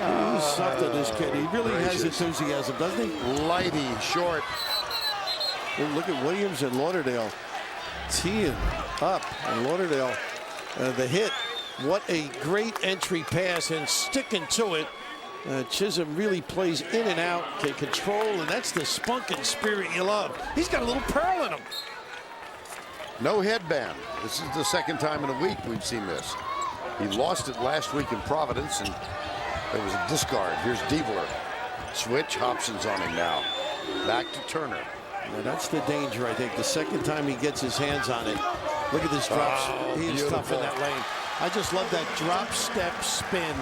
He's something, this kid. He really has enthusiasm, doesn't he? Lighty, short. Well, look at Williams and Lauderdale teeing up. And Lauderdale, the hit. What a great entry pass and sticking to it. Chisholm really plays in and out, can control, and that's the spunk and spirit you love. He's got a little pearl in him. No headband. This is the 2nd time in a week we've seen this. He lost it last week in Providence, and there was a discard. Here's Diebler. Switch. Hobson's on him now. Back to Turner. Now that's the danger, I think. The 2nd time he gets his hands on it. Look at this drop. He is tough in that lane. I just love that drop step spin.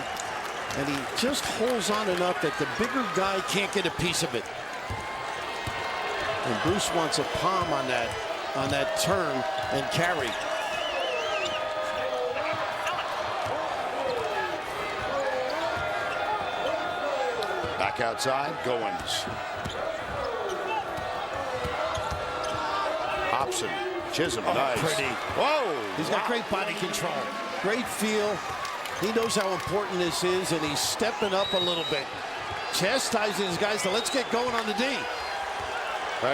And he just holds on enough that the bigger guy can't get a piece of it. And Bruce wants a palm on that turn and carry. Back outside, Goins. Hobson, Chisholm, nice. Pretty. Whoa! He's got great body control, great feel. He knows how important this is, and he's stepping up a little bit. Chastising his guys to let's get going on the D.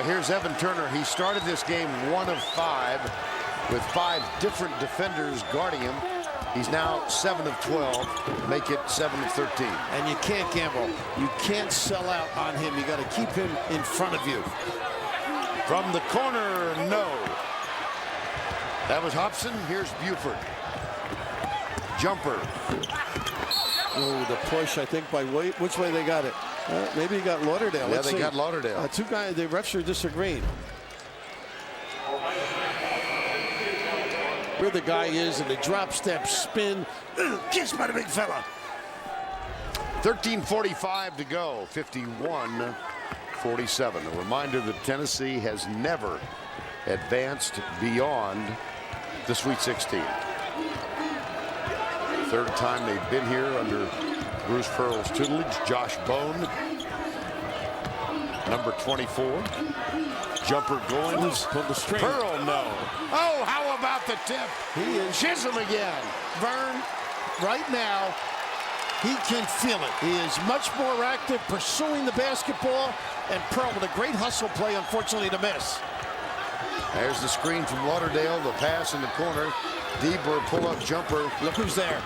Here's Evan Turner. He started this game 1 of 5 with 5 different defenders guarding him. He's now 7 of 12, make it 7 of 13. And you can't gamble. You can't sell out on him. You got to keep him in front of you. From the corner, no. That was Hobson. Here's Buford. Jumper. Oh, the push, I think, by which way they got it. Maybe he got Lauderdale. Yeah, they got Lauderdale. Two guys, the refs are disagreeing. Where the guy is and the drop step spin. Kissed by the big fella. 13:45 to go. 51-47. A reminder that Tennessee has never advanced beyond the Sweet 16. Third time they've been here under Bruce Pearl's tutelage. Josh Bone, number 24. Jumper going. Pulled the string. Pearl, no. Oh, how about the tip? He is. Chisholm again. Vern, right now, he can feel it. He is much more active pursuing the basketball, and Pearl with a great hustle play, unfortunately, to miss. There's the screen from Lauderdale. The pass in the corner. Deeper pull-up jumper. Look who's there.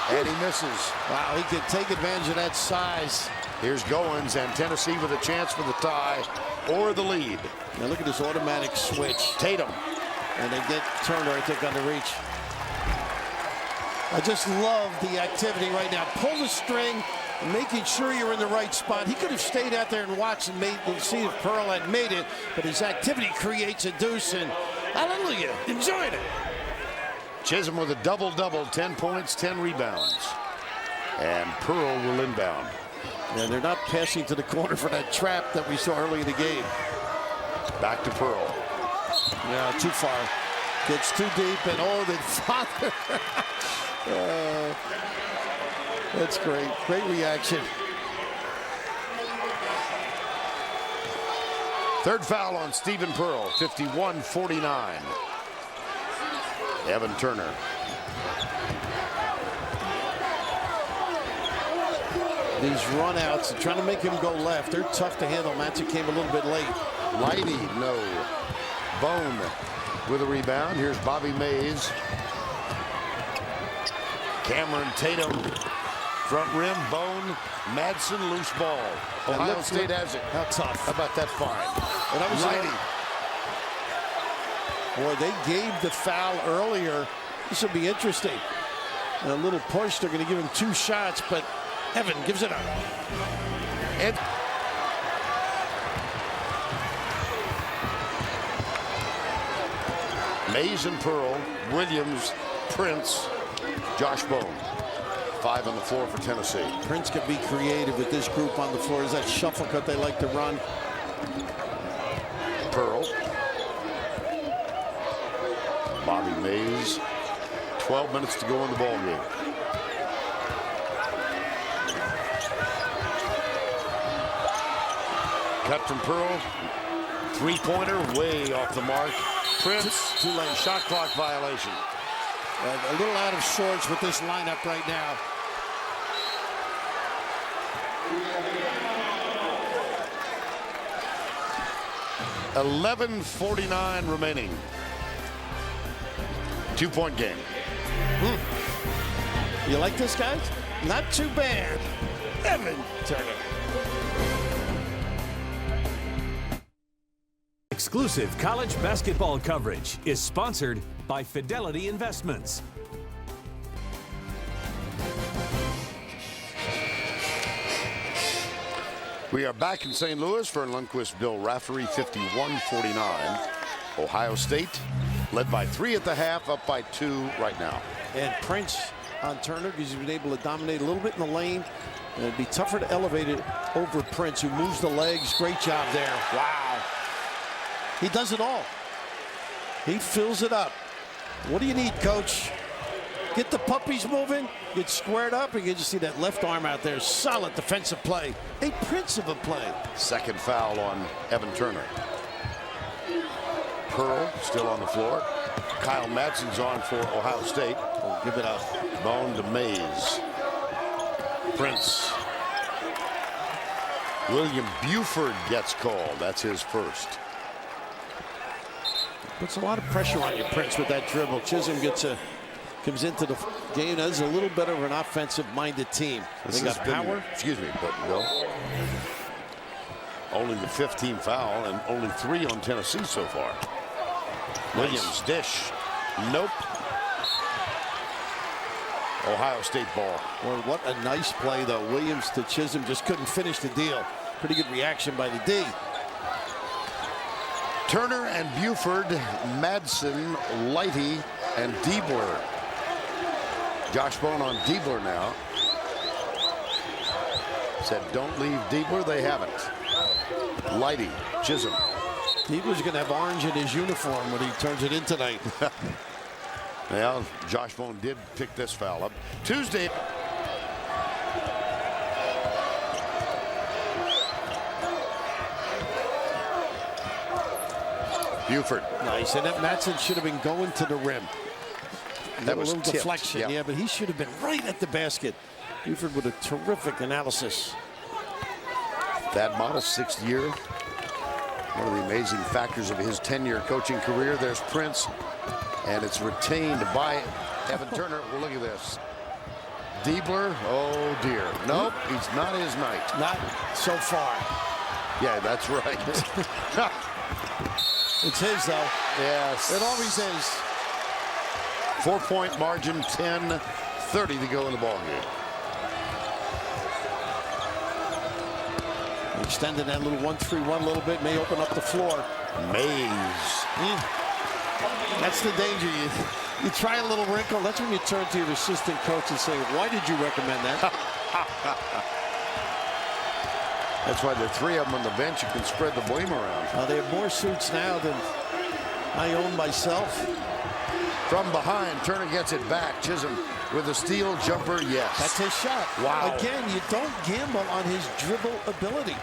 And he misses. Wow, he can take advantage of that size. Here's Goins, and Tennessee with a chance for the tie or the lead. Now look at this automatic switch. Tatum. And they get Turner, I think, on the reach. I just love the activity right now. Pull the string, making sure you're in the right spot. He could have stayed out there and watched and see if Pearl had made it, but his activity creates a deuce, and hallelujah, enjoyed it. Chisholm with a double-double, 10 points, 10 rebounds. And Pearl will inbound. And they're not passing to the corner for that trap that we saw early in the game. Back to Pearl. Yeah, too far. Gets too deep, and oh, the father. That's great. Great reaction. Third foul on Stephen Pearl, 51-49. Evan Turner. These runouts, trying to make him go left. They're tough to handle. Matson came a little bit late. Lighty, no. Bone with a rebound. Here's Bobby Mays. Cameron Tatum. Front rim, Bone. Madsen, loose ball. Ohio State has it. How tough. How about that fine? And that was Lighty. Boy, they gave the foul earlier. This will be interesting. And a little push. They're going to give him 2 shots, but Evan gives it up. And Mays and Pearl, Williams, Prince, Josh Bone. 5 on the floor for Tennessee. Prince can be creative with this group on the floor. Is that shuffle cut they like to run? Pearl. Bobby Mays. 12 minutes to go in the ball game. Cut from Pearl. 3-pointer way off the mark. Prince, Too late. shot clock violation. A little out of sorts with this lineup right now. $11:49 remaining. 2-point game. You like this, guys? Not too bad. Evan Turner. Exclusive college basketball coverage is sponsored by Fidelity Investments. We are back in St. Louis for Lundquist, Bill Raftery, 51-49. Ohio State led by 3 at the half, up by 2 right now. And Prince on Turner because he's been able to dominate a little bit in the lane. And it'd be tougher to elevate it over Prince, who moves the legs. Great job there. Wow. He does it all. He fills it up. What do you need, coach? Get the puppies moving, get squared up, and you just see that left arm out there. Solid defensive play. A Prince of a play. Second foul on Evan Turner. Pearl still on the floor. Kyle Madsen's on for Ohio State. Oh, give it up. Bone to Mays. Prince. William Buford gets called. That's his first. Puts a lot of pressure on you, Prince, with that dribble. Chisholm comes into the game as a little bit of an offensive-minded team. They got power. Excuse me, but Bill. Only the 15th foul and only 3 on Tennessee so far. Williams dish. Nope. Ohio State ball. Well, what a nice play, though. Williams to Chisholm just couldn't finish the deal. Pretty good reaction by the D. Turner and Buford, Madsen, Lighty, and Diebler. Josh Bone on Diebler now. Said don't leave Diebler. They haven't. Lighty, Chisholm. Diebler's going to have orange in his uniform when he turns it in tonight. Well, Josh Bone did pick this foul up. Tuesday. Buford. Nice, and that Madsen should have been going to the rim. That was a little tipped, deflection, yeah, but he should have been right at the basket. Buford with a terrific analysis. Thad Model, 6th year. One of the amazing factors of his 10-year coaching career. There's Prince, and it's retained by Evan Turner. Well, look at this. Diebler, oh dear. Nope, it's not his night. Not so far. Yeah, that's right. It's his, though. Yes. It always is. 4-point margin, 10:30 to go in the ballgame. Extending that little 1-3-1 a little bit, may open up the floor. Mays. That's the danger. You try a little wrinkle. That's when you turn to your assistant coach and say, why did you recommend that? That's why the 3 of them on the bench, you can spread the blame around. They have more suits now than I own myself. From behind, Turner gets it back. Chisholm with a steal jumper, yes. That's his shot. Wow. Again, you don't gamble on his dribble ability.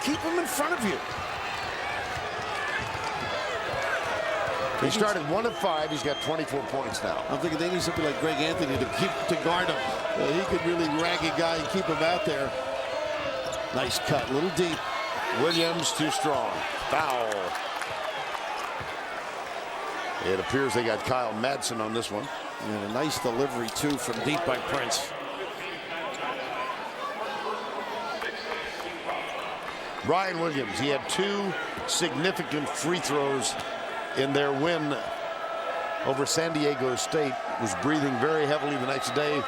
Keep him in front of you. He started 1 of 5. He's got 24 points now. I'm thinking they need something like Greg Anthony to guard him. He could really rag a guy and keep him out there. Nice cut, a little deep. Williams too strong. Foul. It appears they got Kyle Madsen on this one. And a nice delivery, too, from deep by Prince. Brian Williams, he had 2 significant free throws in their win over San Diego State. Was breathing very heavily the next day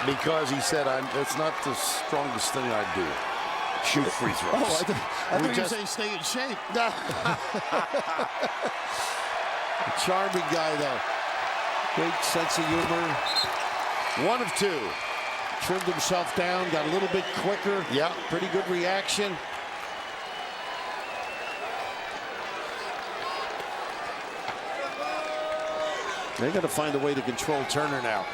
because he said, it's not the strongest thing I do. Shoot free throws. Oh, I thought you were saying stay in shape. A charming guy, though. Great sense of humor. 1 of 2. Trimmed himself down, got a little bit quicker. Yeah. Pretty good reaction. They got to find a way to control Turner now.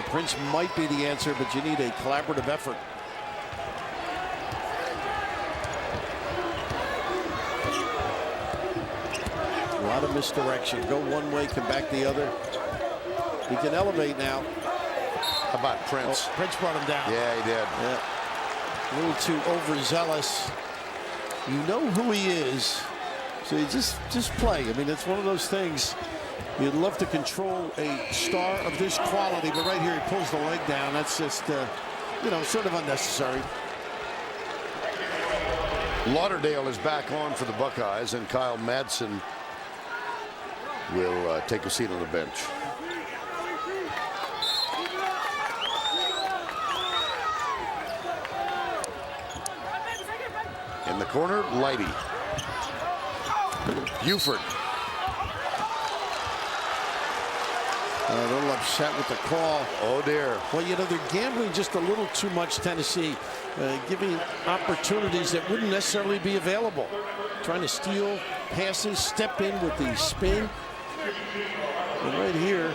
Prince might be the answer, but you need a collaborative effort. A lot of misdirection. Go one way, come back the other. He can elevate now. How about Prince? Oh, Prince brought him down. Yeah, he did. Yeah. A little too overzealous. You know who he is, so you just play. I mean, it's one of those things. You'd love to control a star of this quality, but right here he pulls the leg down. That's just, you know, sort of unnecessary. Lauderdale is back on for the Buckeyes, and Kyle Madsen will take a seat on the bench. In the corner, Lighty. Buford. A little upset with the call. Oh, dear. Well, you know, they're gambling just a little too much, Tennessee, giving opportunities that wouldn't necessarily be available. Trying to steal passes, step in with the spin. And right here,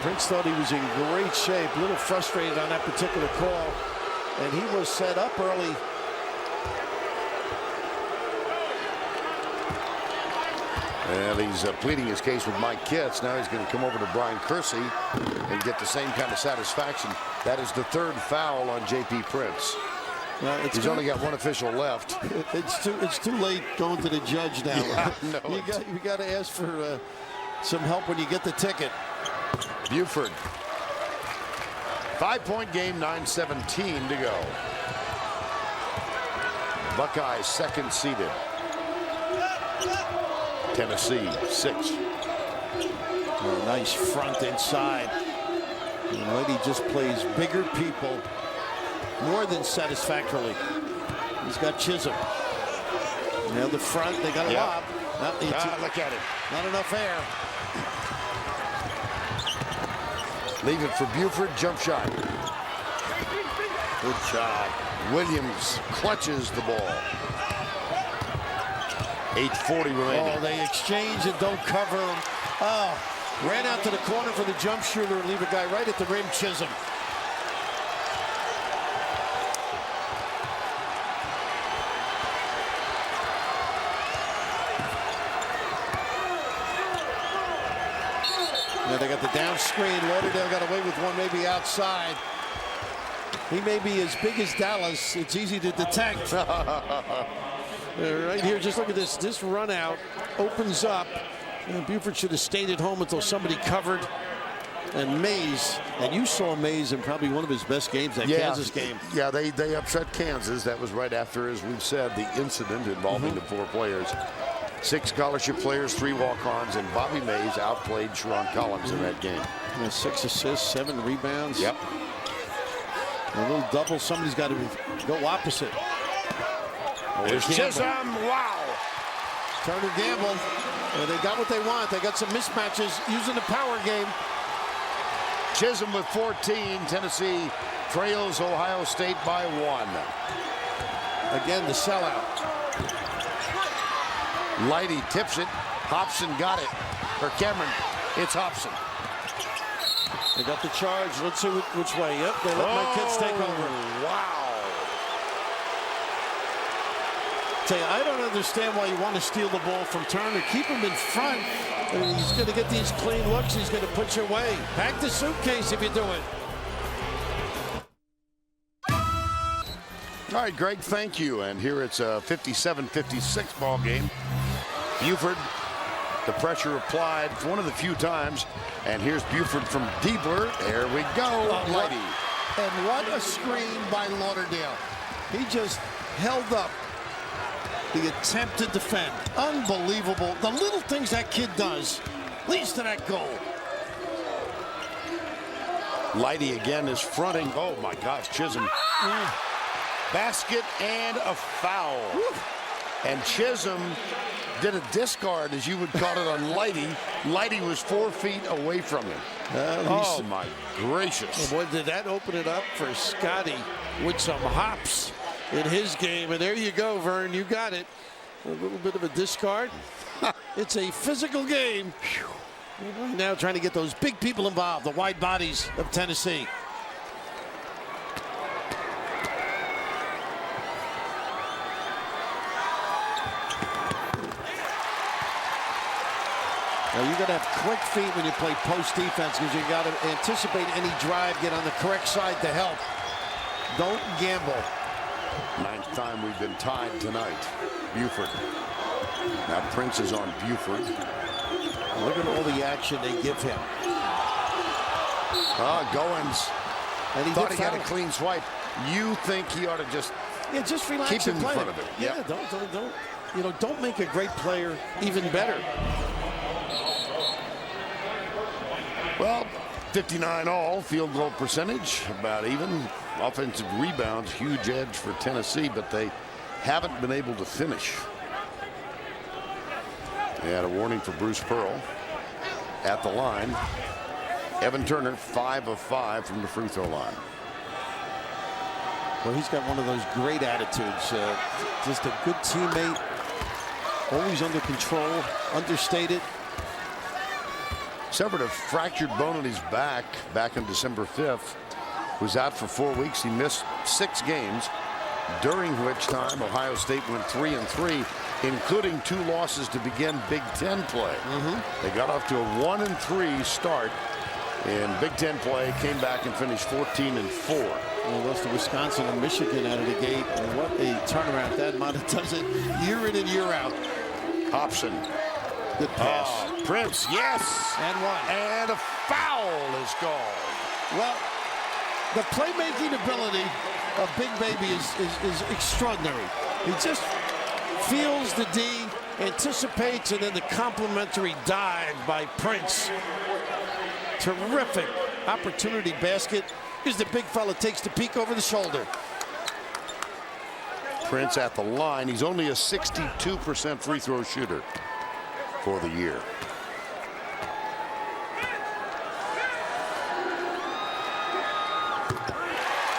Prince thought he was in great shape, a little frustrated on that particular call. And he was set up early. Well, he's pleading his case with Mike Kitts. Now he's going to come over to Brian Kersey and get the same kind of satisfaction. That is the third foul on J.P. Prince. He's only got one official left. It's too late going to the judge now. Yeah, no, you got to ask for some help when you get the ticket. Buford. 5-point game, 9:17 to go. Buckeyes second seeded. Tennessee 6. Oh, nice front inside. And Lady just plays bigger people more than satisfactorily. He's got Chisholm. Now the front, they got a lob. Look at it. Not enough air. Leave it for Buford. Jump shot. Good shot. Williams clutches the ball. 8:40 remaining. Oh, they exchange and don't cover him. Oh, ran out to the corner for the jump shooter and leave a guy right at the rim, Chisholm. Now they got the down screen. Lauderdale got away with one, maybe outside. He may be as big as Dallas. It's easy to detect. Right here, just look at this. This run out opens up. Buford should have stayed at home until somebody covered. And Mays, and you saw Mays in probably one of his best games, that Kansas game. Yeah, they upset Kansas. That was right after, as we've said, the incident involving the 4 players. 6 scholarship players, 3 walk-ons, and Bobby Mays outplayed Sharon Collins in that game. 6 assists, 7 rebounds. Yep. A little double. Somebody's got to go opposite. There's Chisholm. Wow. Turner Gamble. They got what they want. They got some mismatches using the power game. Chisholm with 14. Tennessee trails Ohio State by 1. Again, the sellout. Lighty tips it. Hobson got it. For Cameron, it's Hobson. They got the charge. Let's see which way. Yep, they let my kids take over. Wow. Tell you, I don't understand why you want to steal the ball from Turner. Keep him in front. I mean, he's going to get these clean looks. He's going to put you away. Pack the suitcase if you do it. All right, Greg, thank you. And here it's a 57-56 ball game. Buford, the pressure applied for one of the few times. And here's Buford from Diebler. There we go. Lighty. And what a screen by Lauderdale. He just held up the attempt to defend. Unbelievable. The little things that kid does leads to that goal. Lighty again is fronting. Oh, my gosh, Chisholm. Basket and a foul. And Chisholm did a discard, as you would call it, on Lighty. Lighty was 4 feet away from him. Oh, my gracious. Boy, did that open it up for Scotty with some hops in his game. And there you go, Vern. You got it. A little bit of a discard. It's a physical game. Right now trying to get those big people involved, the wide bodies of Tennessee. Now you got to have quick feet when you play post defense because you got to anticipate any drive, get on the correct side to help. Don't gamble. 9th time we've been tied tonight. Buford. Now Prince is on Buford. Look at all the action they give him. Goins. And he Thought he got had a clean swipe. You think he ought to just just relax keep him and play in front of him? Yeah, don't make a great player even better. Well, 59 all, field goal percentage, about even. Offensive rebounds, huge edge for Tennessee, but they haven't been able to finish. They had a warning for Bruce Pearl at the line. Evan Turner, 5 of 5 from the free throw line. Well, he's got one of those great attitudes. Just a good teammate, always under control, understated. Suffered a fractured bone in his back on December 5th. Was out for 4 weeks. He missed 6 games, during which time Ohio State went 3-3. including 2 losses to begin Big Ten play. They got off to a 1-3 start in Big Ten play, came back and finished 14-4. Well, lost to Wisconsin and Michigan out of the gate. And what a turnaround that Mata does it year in and year out. Hobson. Good pass. Prince, yes. And one. And a foul is called. Well, the playmaking ability of Big Baby is extraordinary. He just feels the D, anticipates, and then the complimentary dive by Prince. Terrific opportunity basket. Here's the big fella, takes the peek over the shoulder. Prince at the line. He's only a 62% free throw shooter for the year.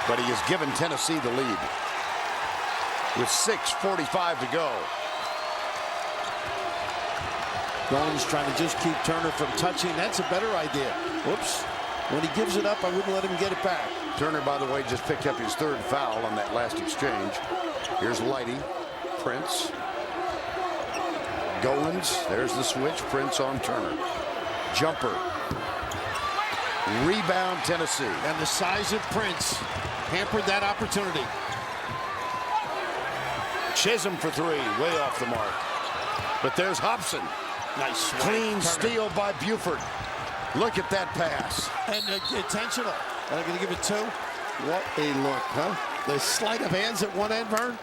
But he has given Tennessee the lead with 6:45 to go. Goins trying to just keep Turner from touching. That's a better idea. Whoops. When he gives it up, I wouldn't let him get it back. Turner, by the way, just picked up his 3rd foul on that last exchange. Here's Lighty. Prince. Goins. There's the switch. Prince on Turner. Jumper. Rebound Tennessee. And the size of Prince hampered that opportunity. Chisholm for 3. Way off the mark. But there's Hobson. Nice. Clean Turner. steal by Buford. Look at that pass. And intentional. Are they going to give it 2? What a look, huh? The sleight of hands at one end, Vern.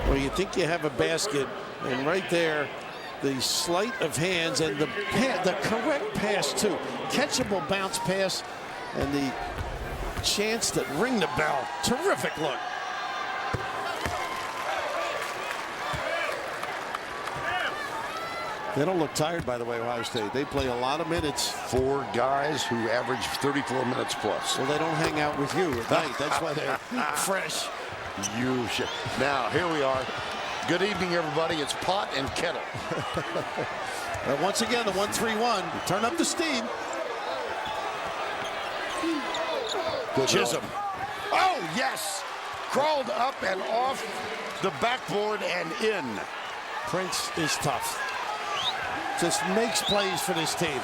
Well, you think you have a basket, and right there, the sleight of hands and the correct pass, too. Catchable bounce pass and the chance to ring the bell. Terrific look. They don't look tired, by the way, Ohio State. They play a lot of minutes. 4 guys who average 34 minutes plus. Well, they don't hang out with you at night. That's why they're fresh. You should. Now, here we are. Good evening, everybody. It's Pot and Kettle. And once again, the 1-3-1. Turn up the steam. Good Chisholm. Lord. Oh, yes. Crawled up and off the backboard and in. Prince is tough. Just makes plays for this team.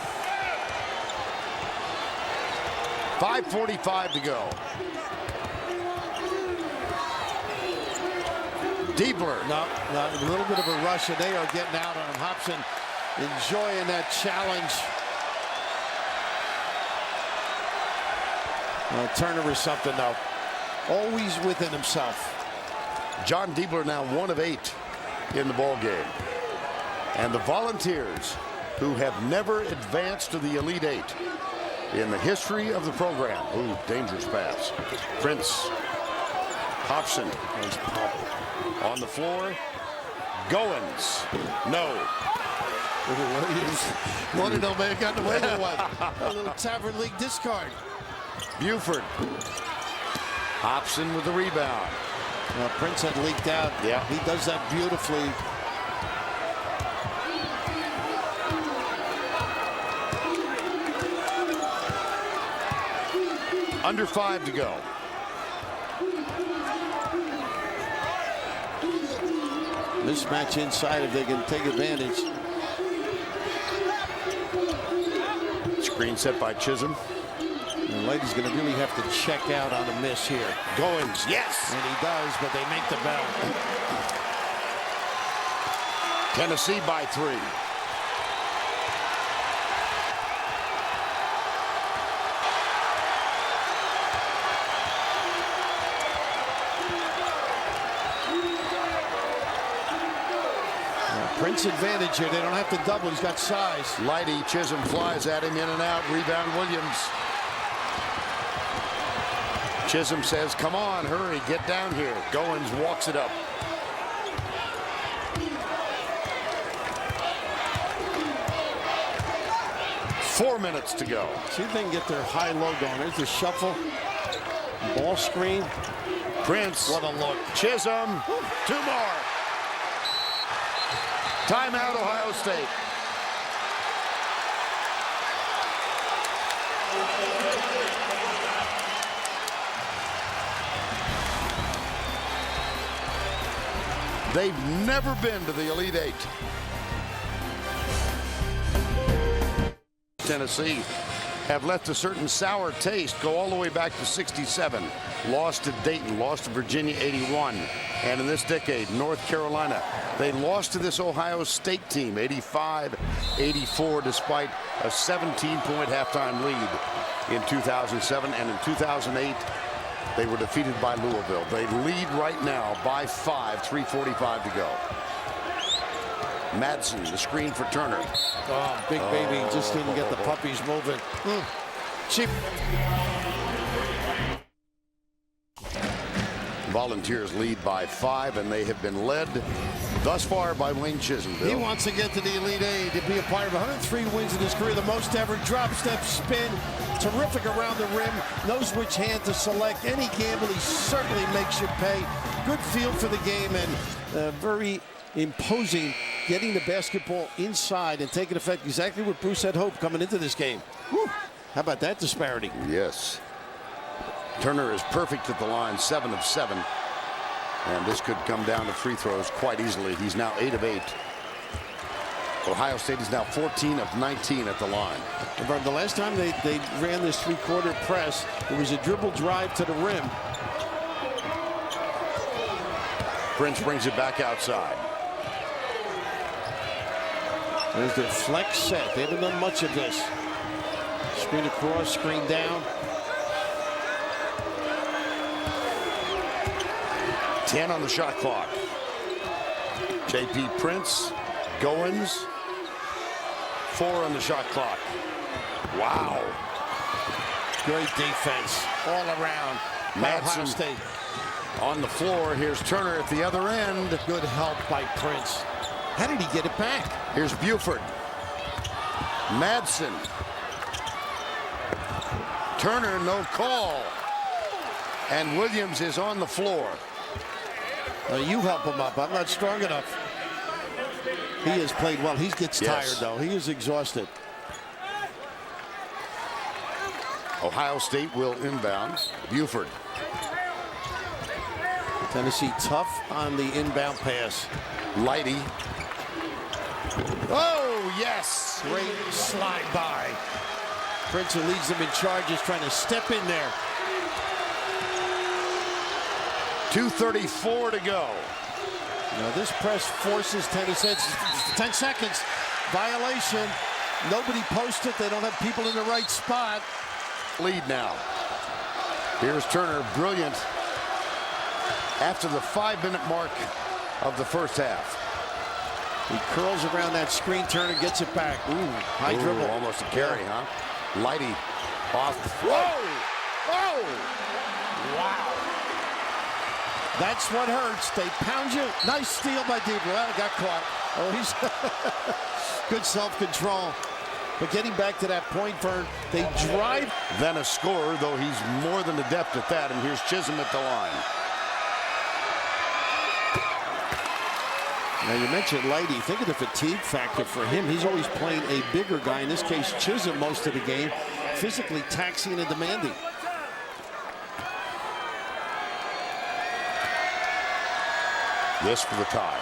5:45 to go. Diebler. No, a little bit of a rush, and they are getting out on him. Hobson enjoying that challenge. Turner is something, though. Always within himself. John Diebler now 1 of 8 in the ball game. And the Volunteers, who have never advanced to the Elite 8 in the history of the program. Ooh, dangerous pass. Prince. Hobson. On the floor. Goins. No. Williams. Man got away with one. A little Tavern League discard. Buford. Hobson with the rebound. Prince had leaked out. Yeah. He does that beautifully. Under 5 to go. This match inside, if they can take advantage. Screen set by Chisholm. And Lady's going to really have to check out on a miss here. Goins, yes. And he does, but they make the bell. Tennessee by 3. Prince advantage here. They don't have to double. He's got size. Lighty, Chisholm flies at him, in and out. Rebound Williams. Chisholm says, come on, hurry, get down here. Goins walks it up. Four minutes to go. See if they can get their high-low going. There's the shuffle. Ball screen. Prince. What a look. Chisholm. 2 more. Timeout, Ohio State. They've never been to the Elite Eight. Tennessee have left a certain sour taste, go all the way back to '67. Lost to Dayton, lost to Virginia '81. And in this decade, North Carolina. They lost to this Ohio State team, 85-84, despite a 17-point halftime lead in 2007. And in 2008, they were defeated by Louisville. They lead right now by 5, 3:45 to go. Madsen, the screen for Turner. Oh, big baby just didn't get the puppies moving. Cheap. Volunteers lead by 5, and they have been led thus far by Wayne Chisholm. He wants to get to the Elite Eight, to be a part of 103 wins in his career, the most ever. Drop, step, spin, terrific around the rim, knows which hand to select. Any gamble, he certainly makes you pay. Good feel for the game, and very imposing, getting the basketball inside and taking effect. Exactly what Bruce had hoped coming into this game. Whew. How about that disparity? Yes. Turner is perfect at the line, 7 of 7. And this could come down to free throws quite easily. He's now 8 of 8. Ohio State is now 14 of 19 at the line. The last time they ran this three-quarter press, it was a dribble drive to the rim. Prince brings it back outside. There's their flex set. They haven't done much of this. Screen across, screen down. 10 on the shot clock. J.P. Prince, Goins, 4 on the shot clock. Wow. Great defense all around. Ohio State on the floor. Here's Turner at the other end. Good help by Prince. How did he get it back? Here's Buford. Madsen. Turner, no call. And Williams is on the floor. You help him up. I'm not strong enough. He has played well. He gets tired, though. He is exhausted. Ohio State will inbound. Buford. Tennessee tough on the inbound pass. Lighty. Oh, yes. Great slide by. Prince, who leads them in charge, is trying to step in there. 2:34 to go. Now this press forces Tennessee. 10 seconds. Violation. Nobody posted. They don't have people in the right spot. Lead now. Here's Turner, brilliant. After the 5-minute mark of the first half. He curls around that screen, Turner gets it back. Ooh, high dribble. Almost a carry, huh? Lighty off. Whoa! Oh! Wow. That's what hurts. They pound you. Nice steal by Deeper. Well, got caught. Oh, he's good self-control. But getting back to that point, Vern, they drive. Then a scorer, though he's more than adept at that. And here's Chisholm at the line. Now, you mentioned Lighty. Think of the fatigue factor for him. He's always playing a bigger guy. In this case, Chisholm most of the game. Physically taxing and demanding. This for the tie.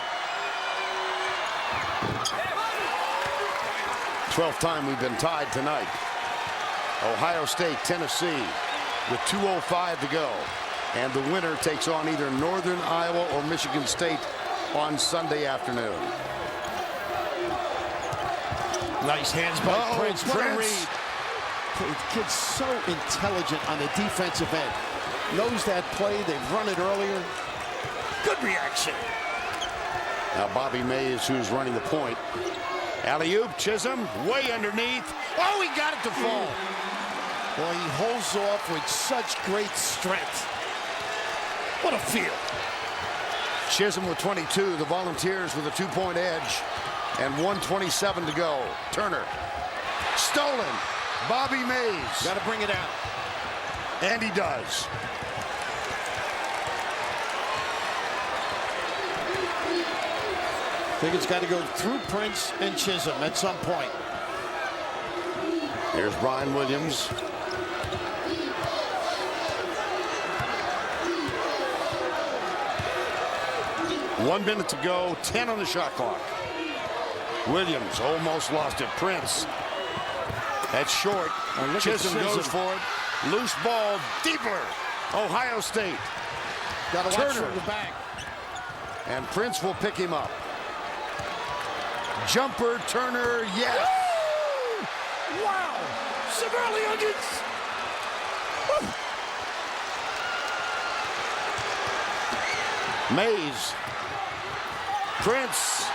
12th time we've been tied tonight. Ohio State, Tennessee with 2:05 to go. And the winner takes on either Northern Iowa or Michigan State on Sunday afternoon. Nice hands by Prince. What a Prince. read. The kid's so intelligent on the defensive end. Knows that play. They've run it earlier. Good reaction. Now Bobby Mays, who's running the point. Alley-oop, Chisholm, way underneath. Oh, he got it to fall. Boy, he holds off with such great strength. What a feel. Chisholm with 22, the Volunteers with a 2-point edge. And 1:27 to go. Turner. Stolen. Bobby Mays. Got to bring it out. And he does. I think it's got to go through Prince and Chisholm at some point. Here's Brian Williams. 1 minute to go, 10 on the shot clock. Williams almost lost it. Prince. That's short. Chisholm goes for it. Loose ball, deeper. Ohio State. Got to watch Turner. from the back. And Prince will pick him up. Jumper, Turner, yes. Woo! Wow! Some early onions. Woo! Mays. Prince.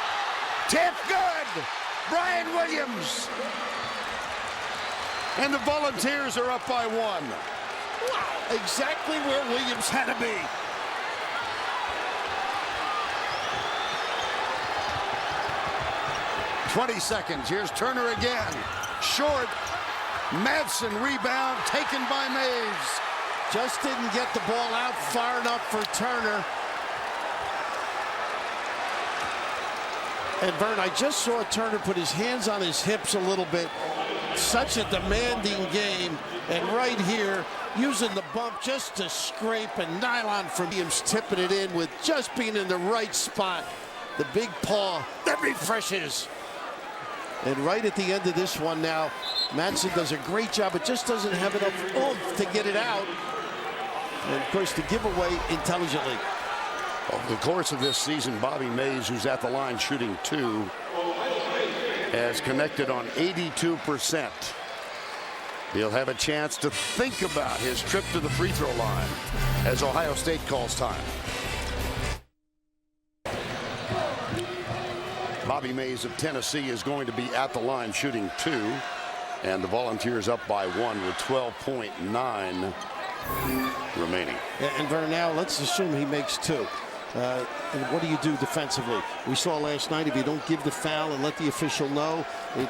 Tip good. Brian Williams. And the Volunteers are up by 1. Wow! Exactly where Williams had to be. .20 seconds. Here's Turner again. Short. Madsen rebound taken by Mays. Just didn't get the ball out far enough for Turner. And Vern, I just saw Turner put his hands on his hips a little bit. Such a demanding game. And right here, using the bump just to scrape and nylon from Williams, tipping it in with just being in the right spot. The big paw that refreshes. And right at the end of this one now, Madsen does a great job, but just doesn't have enough oomph to get it out. And of course, to give away intelligently. Over the course of this season, Bobby Mays, who's at the line shooting 2, has connected on 82%. He'll have a chance to think about his trip to the free throw line as Ohio State calls time. Bobby Mays of Tennessee is going to be at the line shooting 2. And the Volunteers up by 1 with 12.9 remaining. And Vern, now let's assume he makes 2. And what do you do defensively? We saw last night, if you don't give the foul and let the official know, you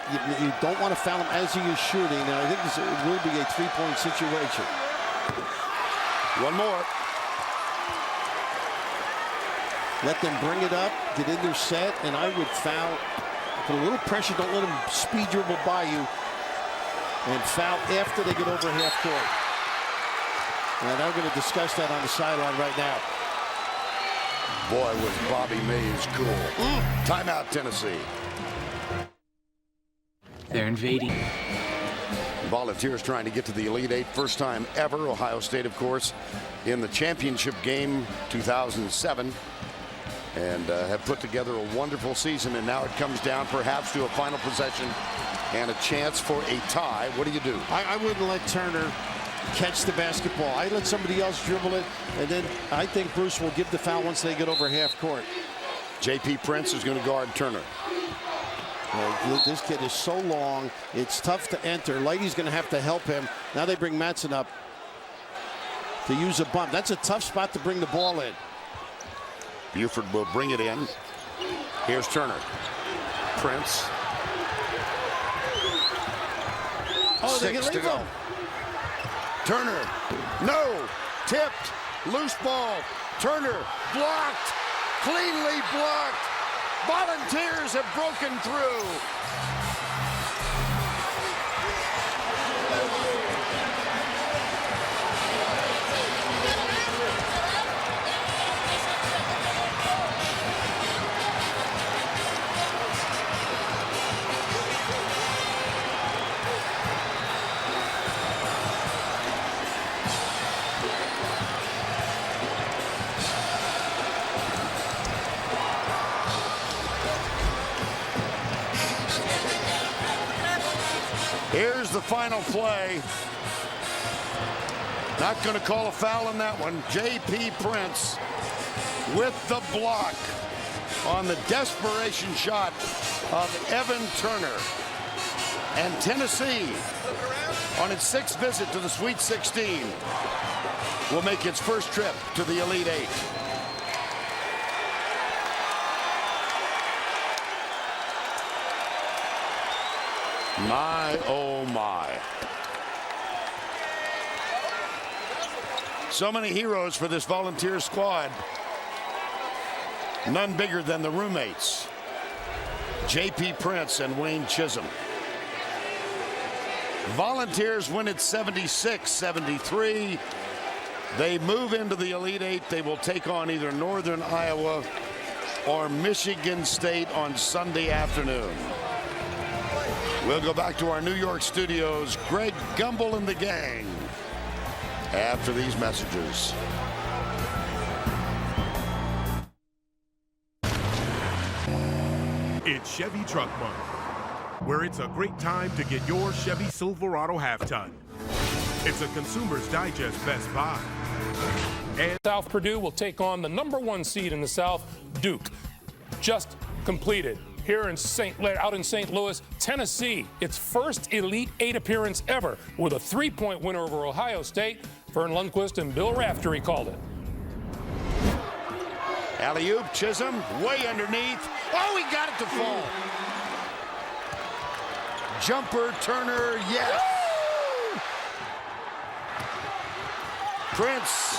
don't want to foul him as he is shooting. Now, I think it will be a 3-point situation. One more. Let them bring it up, get in their set, and I would foul. Put a little pressure, don't let them speed dribble by you. And foul after they get over half court. And I'm going to discuss that on the sideline right now. Boy, was Bobby Mays cool. Timeout, Tennessee. They're invading. Volunteers trying to get to the Elite Eight. First time ever. Ohio State, of course, in the championship game 2007. And have put together a wonderful season. And now it comes down perhaps to a final possession and a chance for a tie. What do you do? I wouldn't let Turner catch the basketball. I let somebody else dribble it, and then I think Bruce will give the foul once they get over half court. J.P. Prince is going to guard Turner. This kid is so long, it's tough to enter. Leidy's going to have to help him. Now they bring Madsen up to use a bump. That's a tough spot to bring the ball in. Buford will bring it in. Here's Turner. Prince. Oh, they 6 can to leave go. him. Turner. No. Tipped. Loose ball. Turner. Blocked. Cleanly blocked. Volunteers have broken through. Here's the final play. Not going to call a foul on that one. J.P. Prince with the block on the desperation shot of Evan Turner. And Tennessee, on its 6th visit to the Sweet 16, will make its first trip to the Elite Eight. My, oh my. So many heroes for this Volunteer squad. None bigger than the roommates, J.P. Prince and Wayne Chisholm. Volunteers win at 76-73. They move into the Elite Eight. They will take on either Northern Iowa or Michigan State on Sunday afternoon. We'll go back to our New York studios. Greg Gumbel and the gang after these messages. It's Chevy Truck Month, where it's a great time to get your Chevy Silverado half-ton. It's a Consumer's Digest Best Buy. And South Purdue will take on the #1 seed in the South, Duke. Just completed here in out in St. Louis, Tennessee. Its first Elite Eight appearance ever with a 3-point winner over Ohio State. Vern Lundquist and Bill Raftery called it. Alley-oop, Chisholm, way underneath. Oh, he got it to fall. Jumper, Turner, yes. Woo! Prince,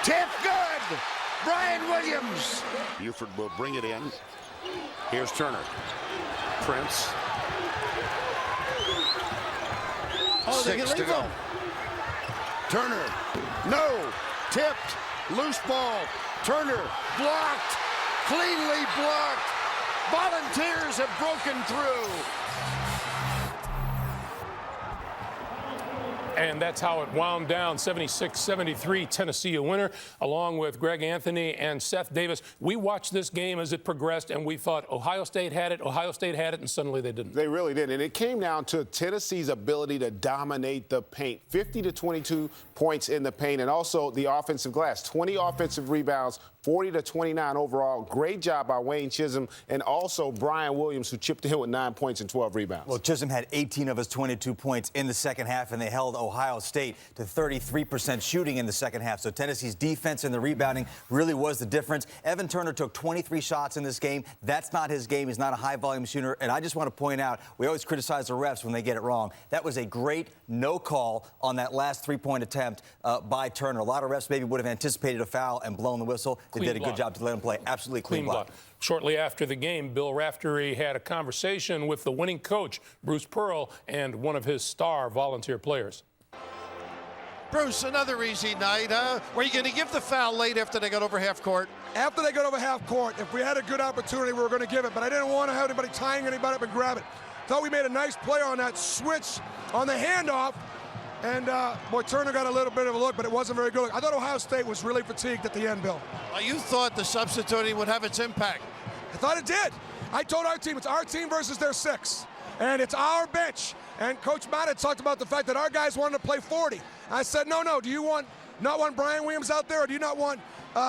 tip, good. Brian Williams. Buford will bring it in. Here's Turner. Prince. Oh, they 6 can to leave go. him. Turner, no, tipped, loose ball. Turner, blocked, cleanly blocked. Volunteers have broken through. And that's how it wound down, 76-73, Tennessee a winner, along with Greg Anthony and Seth Davis. We watched this game as it progressed, and we thought Ohio State had it, and suddenly they didn't. They really did, and it came down to Tennessee's ability to dominate the paint. 50 to 22 points in the paint, and also the offensive glass. 20 offensive rebounds, 40 to 29 overall. Great job by Wayne Chisholm, and also Brian Williams, who chipped in with 9 points and 12 rebounds. Well, Chisholm had 18 of his 22 points in the second half, and they held Ohio State to 33% shooting in the second half. So Tennessee's defense and the rebounding really was the difference. Evan Turner took 23 shots in this game. That's not his game. He's not a high-volume shooter. And I just want to point out, we always criticize the refs when they get it wrong. That was a great no call on that last three-point attempt by Turner. A lot of refs maybe would have anticipated a foul and blown the whistle. They did a good job to let him play. Absolutely clean block. Shortly after the game, Bill Raftery had a conversation with the winning coach, Bruce Pearl, and one of his star volunteer players. Bruce, another easy night, huh? Were you going to give the foul late after they got over half court? After they got over half court, if we had a good opportunity, we were going to give it, but I didn't want to have anybody tying anybody up and grab it. Thought we made a nice play on that switch on the handoff, and boy, Turner got a little bit of a look, but it wasn't very good. I thought Ohio State was really fatigued at the end, Bill. You thought the substituting would have its impact. I thought it did. I told our team, it's our team versus their 6, and it's our bench. And Coach Matt had talked about the fact that our guys wanted to play 40. I said, no, do you not want Brian Williams out there, or do you not want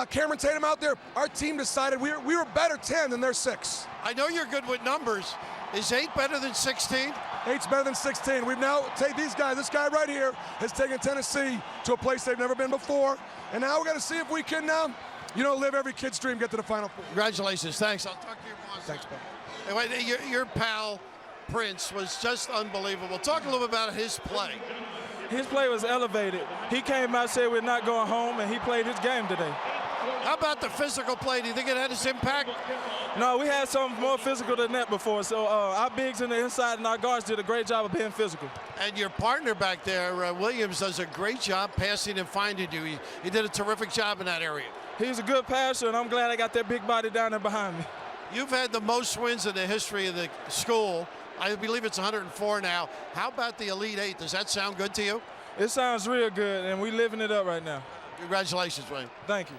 Cameron Tatum out there? Our team decided we were better 10 than their 6. I know you're good with numbers. Is 8 better than 16? 8's better than 16. We've now taken these guys. This guy right here has taken Tennessee to a place they've never been before. And now we're going to see if we can, live every kid's dream, get to the Final Four. Congratulations. Thanks. I'll talk to your boss. Thanks, Bill. Anyway, your pal, Prince, was just unbelievable. Talk a little bit about his play. His play was elevated. He came out, said we're not going home, and he played his game today. How about the physical play? Do you think it had its impact? No, we had something more physical than that before. So our bigs in the inside and our guards did a great job of being physical. And your partner back there, Williams, does a great job passing and finding you. He did a terrific job in that area. He's a good passer, and I'm glad I got that big body down there behind me. You've had the most wins in the history of the school. I believe it's 104 now. How about the Elite Eight? Does that sound good to you? It sounds real good, and we're living it up right now. Congratulations, Wayne. Thank you.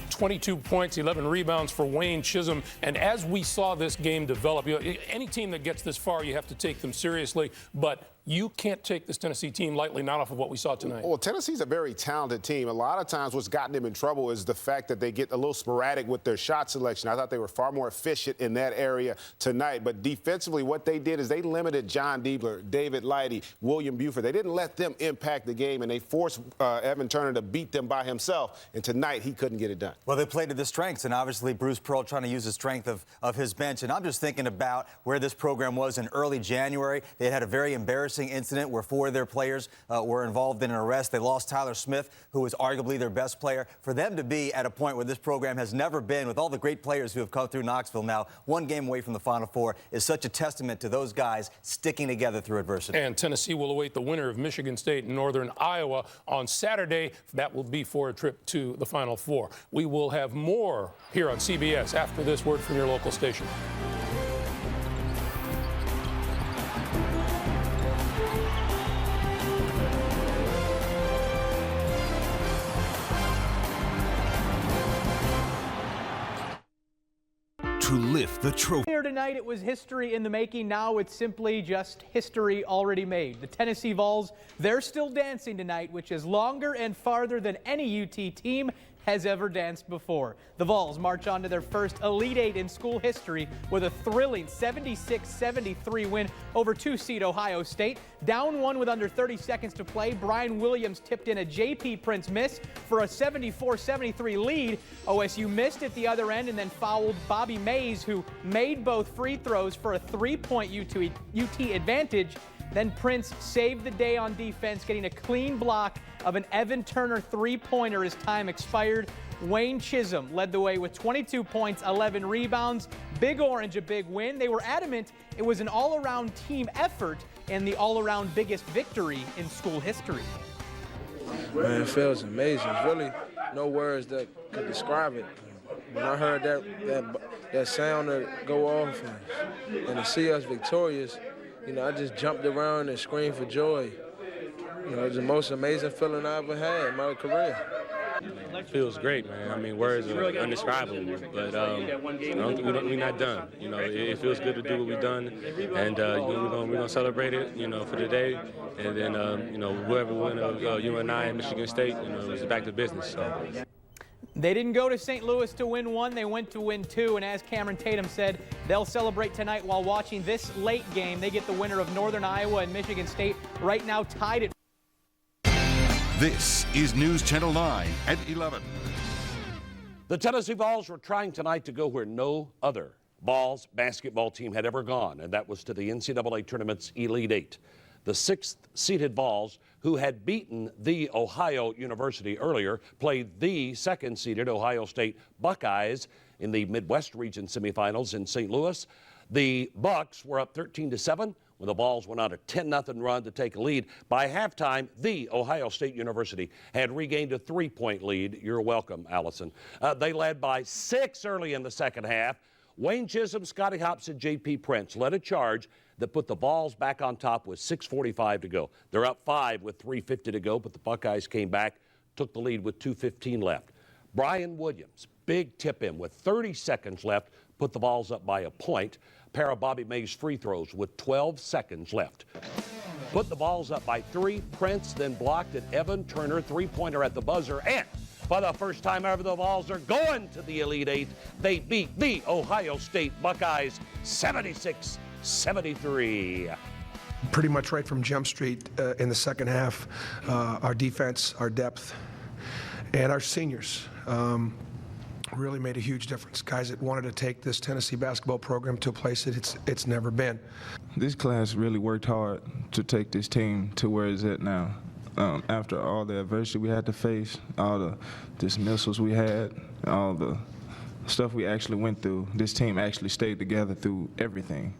22 points, 11 rebounds for Wayne Chisholm. And as we saw this game develop, any team that gets this far, you have to take them seriously. But you can't take this Tennessee team lightly, not off of what we saw tonight. Well, Tennessee's a very talented team. A lot of times what's gotten them in trouble is the fact that they get a little sporadic with their shot selection. I thought they were far more efficient in that area tonight. But defensively, what they did is they limited John Diebler, David Lighty, William Buford. They didn't let them impact the game, and they forced Evan Turner to beat them by himself. And tonight, he couldn't get it done. Well, they played to the strengths, and obviously Bruce Pearl trying to use the strength of his bench. And I'm just thinking about where this program was in early January. They had a very embarrassing embarrassing incident where 4 of their players were involved in an arrest. They lost Tyler Smith, who was arguably their best player. For them to be at a point where this program has never been, with all the great players who have come through Knoxville now, 1 game away from the Final Four, is such a testament to those guys sticking together through adversity. And Tennessee will await the winner of Michigan State and Northern Iowa on Saturday. That will be for a trip to the Final Four. We will have more here on CBS after this word from your local station. To lift the trophy. Here tonight, it was history in the making. Now it's simply just history already made. The Tennessee Vols, they're still dancing tonight, which is longer and farther than any UT team has ever danced before. The Vols march on to their first Elite Eight in school history with a thrilling 76-73 win over 2-seed Ohio State. Down 1 with under 30 seconds to play, Brian Williams tipped in a J.P. Prince miss for a 74-73 lead. OSU missed at the other end and then fouled Bobby Mays, who made both free throws for a 3-point UT advantage. Then Prince saved the day on defense, getting a clean block of an Evan Turner 3-pointer as time expired. Wayne Chisholm led the way with 22 points, 11 rebounds. Big Orange, a big win. They were adamant it was an all-around team effort and the all-around biggest victory in school history. Man, it feels amazing. There's really no words that could describe it. When I heard that sound go off and to see us victorious, you know, I just jumped around and screamed for joy. You know, it was the most amazing feeling I ever had in my career. It feels great, man. I mean, words are indescribable, but we're not done. You know, it feels good to do what we've done, and we're gonna celebrate it, you know, for today, and then you know, whoever wins UNI and Michigan State, you know, it's back to business. So. They didn't go to St. Louis to win 1, they went to win 2, and as Cameron Tatum said, they'll celebrate tonight while watching this late game. They get the winner of Northern Iowa and Michigan State, right now tied at. This is News Channel 9 at 11. The Tennessee Vols were trying tonight to go where no other Vols basketball team had ever gone, and that was to the NCAA tournament's Elite Eight. The 6th-seeded Vols, who had beaten the Ohio University earlier, played the 2nd-seeded Ohio State Buckeyes in the Midwest region semifinals in St. Louis. The Bucks were up 13-7 when the Vols went on a 10-0 run to take a lead. By halftime, the Ohio State University had regained a 3-point lead. You're welcome, Allison. They led by 6 early in the second half. Wayne Chisholm, Scotty Hops, and J.P. Prince led a charge that put the Vols back on top with 6:45 to go. They're up 5 with 3:50 to go, but the Buckeyes came back, took the lead with 2:15 left. Brian Williams, big tip-in with 30 seconds left, put the Vols up by a point. A pair of Bobby Mays free throws with 12 seconds left. Put the Vols up by 3. Prince then blocked an Evan Turner 3-pointer at the buzzer, and for the first time ever, the Vols are going to the Elite Eight. They beat the Ohio State Buckeyes 76-73. Pretty much right from Jump Street in the second half, our defense, our depth, and our seniors really made a huge difference. Guys that wanted to take this Tennessee basketball program to a place that it's never been. This class really worked hard to take this team to where it's at now. After all the adversity we had to face, all the dismissals we had, all the stuff we actually went through, this team actually stayed together through everything.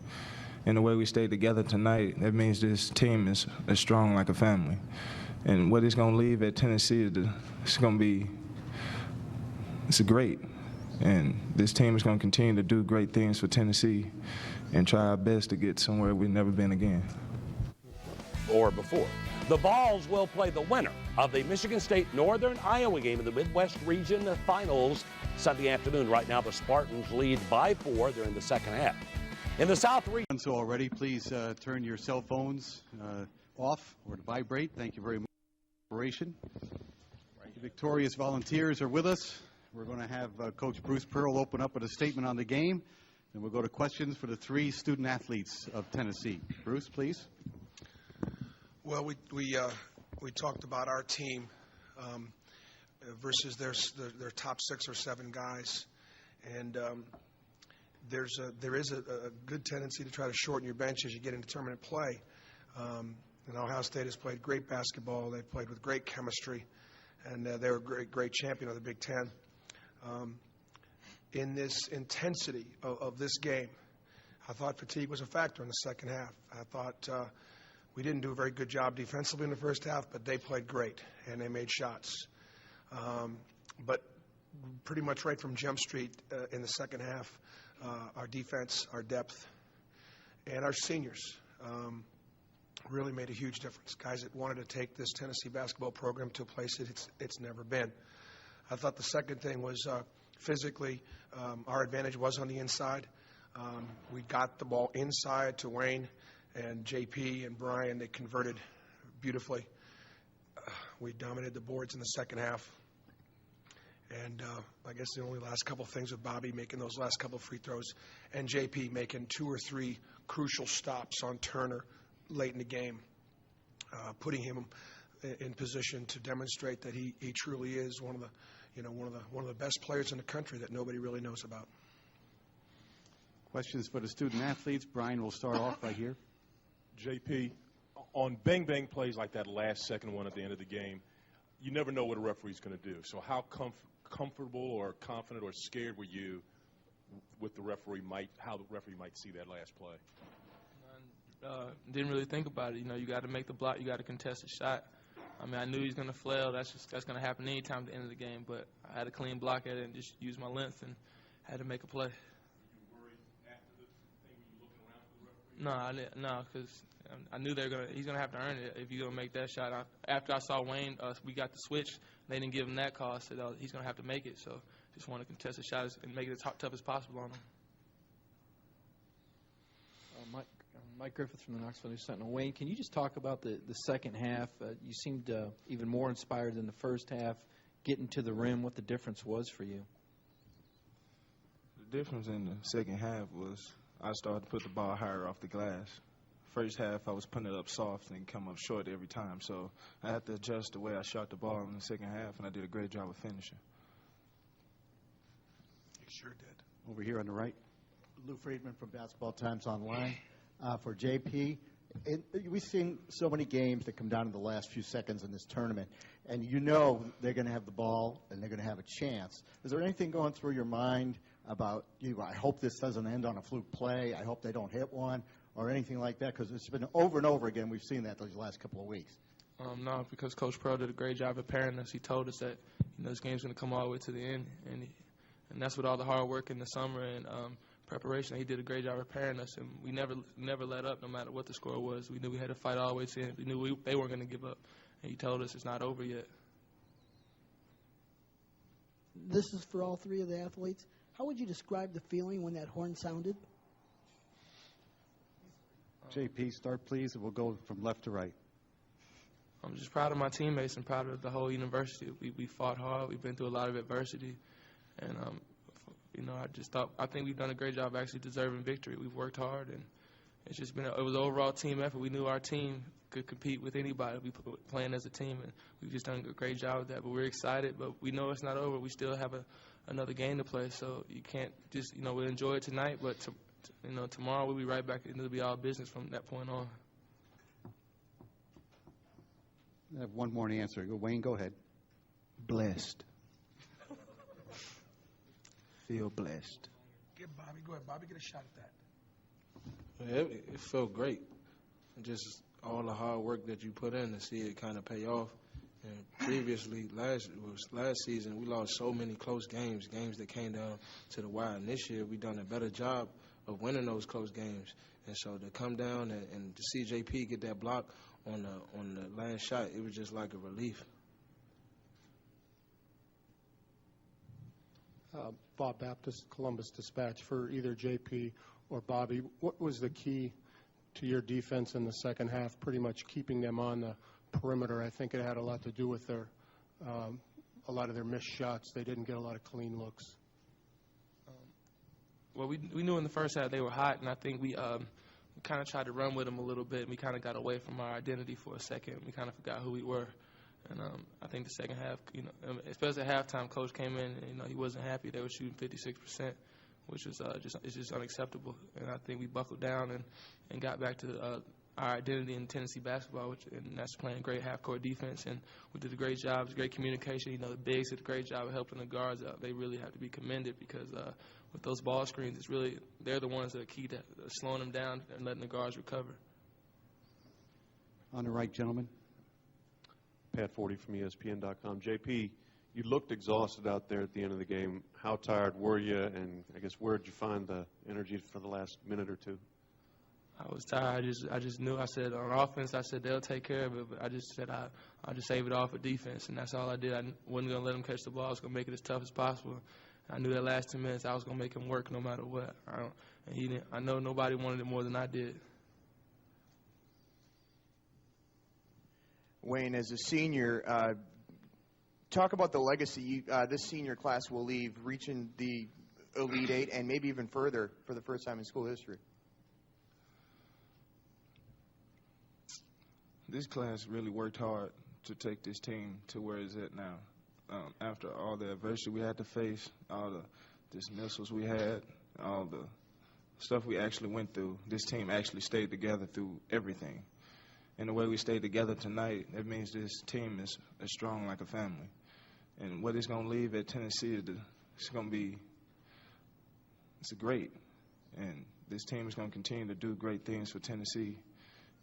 And the way we stayed together tonight, that means this team is as strong like a family. And what it's going to leave at Tennessee, it's going to be, it's great. And this team is going to continue to do great things for Tennessee and try our best to get somewhere we've never been again. Or before. The Vols will play the winner of the Michigan State Northern Iowa game in the Midwest Region Finals Sunday afternoon. Right now, the Spartans lead by 4. They're in the second half. In the South region. So already, please turn your cell phones off or to vibrate. Thank you very much for your cooperation. The victorious Volunteers are with us. We're going to have Coach Bruce Pearl open up with a statement on the game, and we'll go to questions for the 3 student athletes of Tennessee. Bruce, please. Well, we talked about our team versus their top 6 or 7 guys, and there is a good tendency to try to shorten your bench as you get into tournament play. And Ohio State has played great basketball. They've played with great chemistry, and they were a great champion of the Big Ten. In this intensity of this game, I thought fatigue was a factor in the second half. I thought we didn't do a very good job defensively in the first half, but they played great, and they made shots. But pretty much right from Jump Street in the second half, our defense, our depth, and our seniors really made a huge difference. Guys that wanted to take this Tennessee basketball program to a place that it's never been. I thought the second thing was physically, our advantage was on the inside. We got the ball inside to Wayne and JP and Brian. They converted beautifully. We dominated the boards in the second half. And I guess the only last couple things with Bobby making those last couple free throws and JP making 2 or 3 crucial stops on Turner late in the game, putting him in position to demonstrate that he truly is one of the best players in the country that nobody really knows about. Questions for the student athletes. Brian will start off right here. JP, on bang-bang plays like that last second one at the end of the game, you never know what a referee's going to do. So how comfortable or confident or scared were you with how the referee might see that last play? Didn't really think about it. You got to make the block. You got to contest the shot. I mean, I knew he was going to flail. That's going to happen anytime at the end of the game. But I had a clean block at it and just use my length and had to make a play. No, because I knew he's gonna have to earn it if you're gonna make that shot. After I saw Wayne, we got the switch. They didn't give him that call, so he's gonna have to make it. So just want to contest the shot and make it as tough as possible on him. Mike Griffith from the Knoxville News Sentinel. Wayne, can you just talk about the second half? You seemed even more inspired than the first half, getting to the rim. What the difference was for you? The difference in the second half was I started to put the ball higher off the glass. First half, I was putting it up soft and come up short every time. So I had to adjust the way I shot the ball in the second half, and I did a great job of finishing. You sure did. Over here on the right. Lou Friedman from Basketball Times Online. For JP, we've seen so many games that come down to the last few seconds in this tournament, and you know they're going to have the ball and they're going to have a chance. Is there anything going through your mind about, I hope this doesn't end on a fluke play, I hope they don't hit one, or anything like that? Because it's been over and over again, we've seen that these last couple of weeks. No, because Coach Pearl did a great job preparing us. He told us that this game's going to come all the way to the end, and that's with all the hard work in the summer and preparation. He did a great job preparing us, and we never let up no matter what the score was. We knew we had to fight all the way to the end. We knew they weren't going to give up, and he told us it's not over yet. This is for all three of the athletes. How would you describe the feeling when that horn sounded? JP, start please, and we'll go from left to right. I'm just proud of my teammates and proud of the whole university. We fought hard. We've been through a lot of adversity, and I think we've done a great job actually deserving victory. We've worked hard, and it was an overall team effort. We knew our team could compete with anybody. We playing as a team, and we've just done a great job with that. But we're excited, but we know it's not over. We still have another game to play, so you can't just, we'll enjoy it tonight, but tomorrow we'll be right back, and it'll be all business from that point on. I have one more answer. Wayne, go ahead. Blessed. Feel blessed. Go ahead, Bobby, get a shot at that. Yeah, it felt great. Just all the hard work that you put in to see it kind of pay off. And previously, last season, we lost so many close games that came down to the wire. And this year, we've done a better job of winning those close games. And so to come down and to see JP get that block on the last shot, it was just like a relief. Bob Baptist, Columbus Dispatch. For either JP or Bobby, what was the key to your defense in the second half, pretty much keeping them on the perimeter? I think it had a lot to do with a lot of their missed shots. They didn't get a lot of clean looks. Well, we knew in the first half they were hot, and I think we kind of tried to run with them a little bit, and we kind of got away from our identity for a second. We kind of forgot who we were. And I think the second half, especially at halftime, Coach came in and, he wasn't happy. They were shooting 56%, which was it's just unacceptable. And I think we buckled down and got back to our identity in Tennessee basketball, and that's playing great half-court defense. And we did a great job. It was great communication. You know, the bigs did a great job of helping the guards out. They really have to be commended because with those ball screens, they're the ones that are key to slowing them down and letting the guards recover. On the right, gentlemen. Pat Forty from ESPN.com. JP, you looked exhausted out there at the end of the game. How tired were you, and I guess where did you find the energy for the last minute or two? I was tired. I just knew. I said on offense, I said they'll take care of it, but I just said I'll just save it all for defense, and that's all I did. I wasn't going to let them catch the ball. I was going to make it as tough as possible. I knew that last 10 minutes I was going to make him work no matter what. I know nobody wanted it more than I did. Wayne, as a senior, talk about the legacy this senior class will leave, reaching the Elite Eight and maybe even further for the first time in school history. This class really worked hard to take this team to where it's at now. After all the adversity we had to face, all the dismissals we had, all the stuff we actually went through, this team actually stayed together through everything. And the way we stayed together tonight, that means this team is as strong like a family. And what it's going to leave at Tennessee is it's great. And this team is going to continue to do great things for Tennessee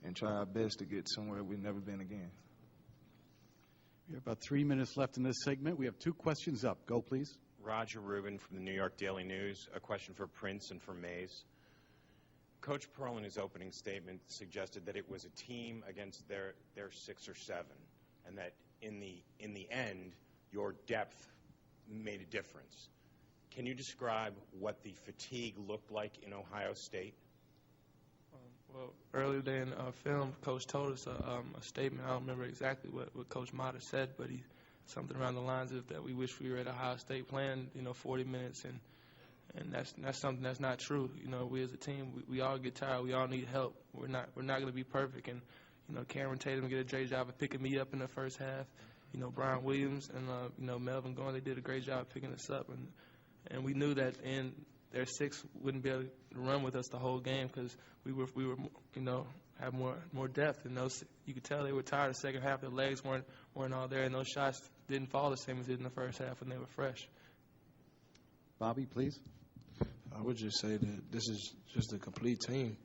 and try our best to get somewhere we've never been again. We have about 3 minutes left in this segment. We have 2 questions up. Go, please. Roger Rubin from the New York Daily News. A question for Prince and for Mays. Coach Pearl, in his opening statement, suggested that it was a team against their 6 or 7, and that in the end, your depth made a difference. Can you describe what the fatigue looked like in Ohio State? Well, earlier today in film, Coach told us a statement. I don't remember exactly what Coach Mata said, but he something around the lines of that we wish we were at Ohio State playing, 40 minutes, and that's something that's not true. We as a team, we all get tired. We all need help. We're not going to be perfect. And Cameron Tatum did a great job of picking me up in the first half. Brian Williams and Melvin Gordon, they did a great job of picking us up, and we knew that in their 6 wouldn't be able to run with us the whole game because we were have more depth. And those, you could tell they were tired the second half. Their legs weren't all there, and those shots didn't fall the same as they did in the first half when they were fresh. Bobby, please. I would just say that this is just a complete team,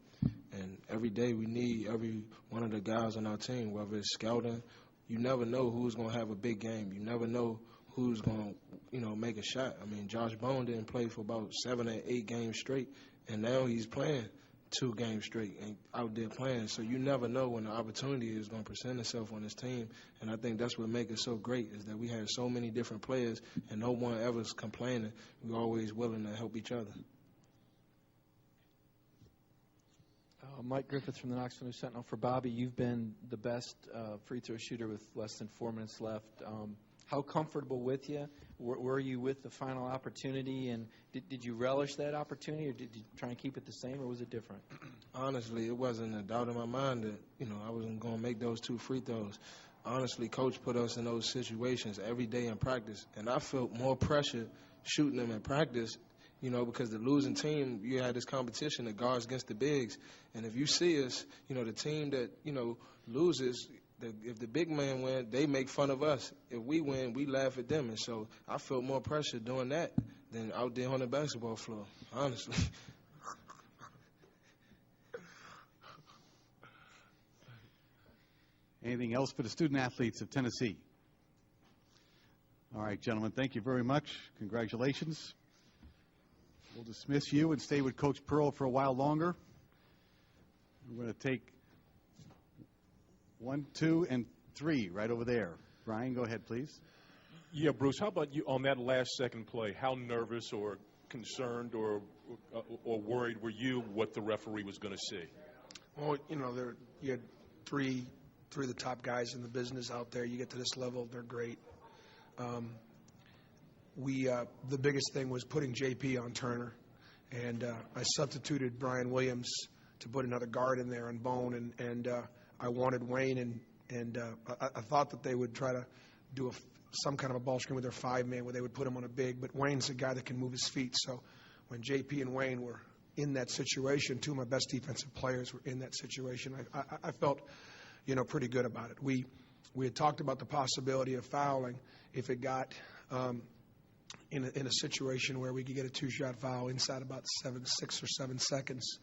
and every day we need every one of the guys on our team, whether it's scouting. You never know who's going to have a big game. You never know who's going to, make a shot. I mean, Josh Bone didn't play for about 7 or 8 games straight, and now he's playing 2 games straight and out there playing. So you never know when the opportunity is going to present itself on this team, and I think that's what makes it so great is that we have so many different players, and no one ever's complaining. We're always willing to help each other. Mike Griffith from the Knoxville News Sentinel. For Bobby, you've been the best free throw shooter with less than 4 minutes left. How comfortable with you? Were you with the final opportunity, and did you relish that opportunity, or did you try and keep it the same, or was it different? Honestly, it wasn't a doubt in my mind that, I wasn't going to make those 2 free throws. Honestly, Coach put us in those situations every day in practice, and I felt more pressure shooting them in practice, because the losing team, you had this competition that guards against the bigs. And if you see us, the team that, loses, if the big man win, they make fun of us. If we win, we laugh at them. And so I felt more pressure doing that than out there on the basketball floor, honestly. Anything else for the student athletes of Tennessee? All right, gentlemen, thank you very much. Congratulations. We'll dismiss you and stay with Coach Pearl for a while longer. We're going to take 1, 2, and 3 right over there. Brian, go ahead, please. Yeah, Bruce, how about you on that last second play? How nervous or concerned or worried were you what the referee was going to see? Well, you had three of the top guys in the business out there. You get to this level, they're great. The biggest thing was putting JP on Turner, and I substituted Brian Williams to put another guard in there on Bone, and I wanted Wayne, and I thought that they would try to do some kind of a ball screen with their 5-man where they would put him on a big, but Wayne's a guy that can move his feet, so when JP and Wayne were in that situation. Two of my best defensive players were in that situation. I felt, pretty good about it. We had talked about the possibility of fouling if it got in a situation where we could get a two-shot foul inside about 6 or 7 seconds.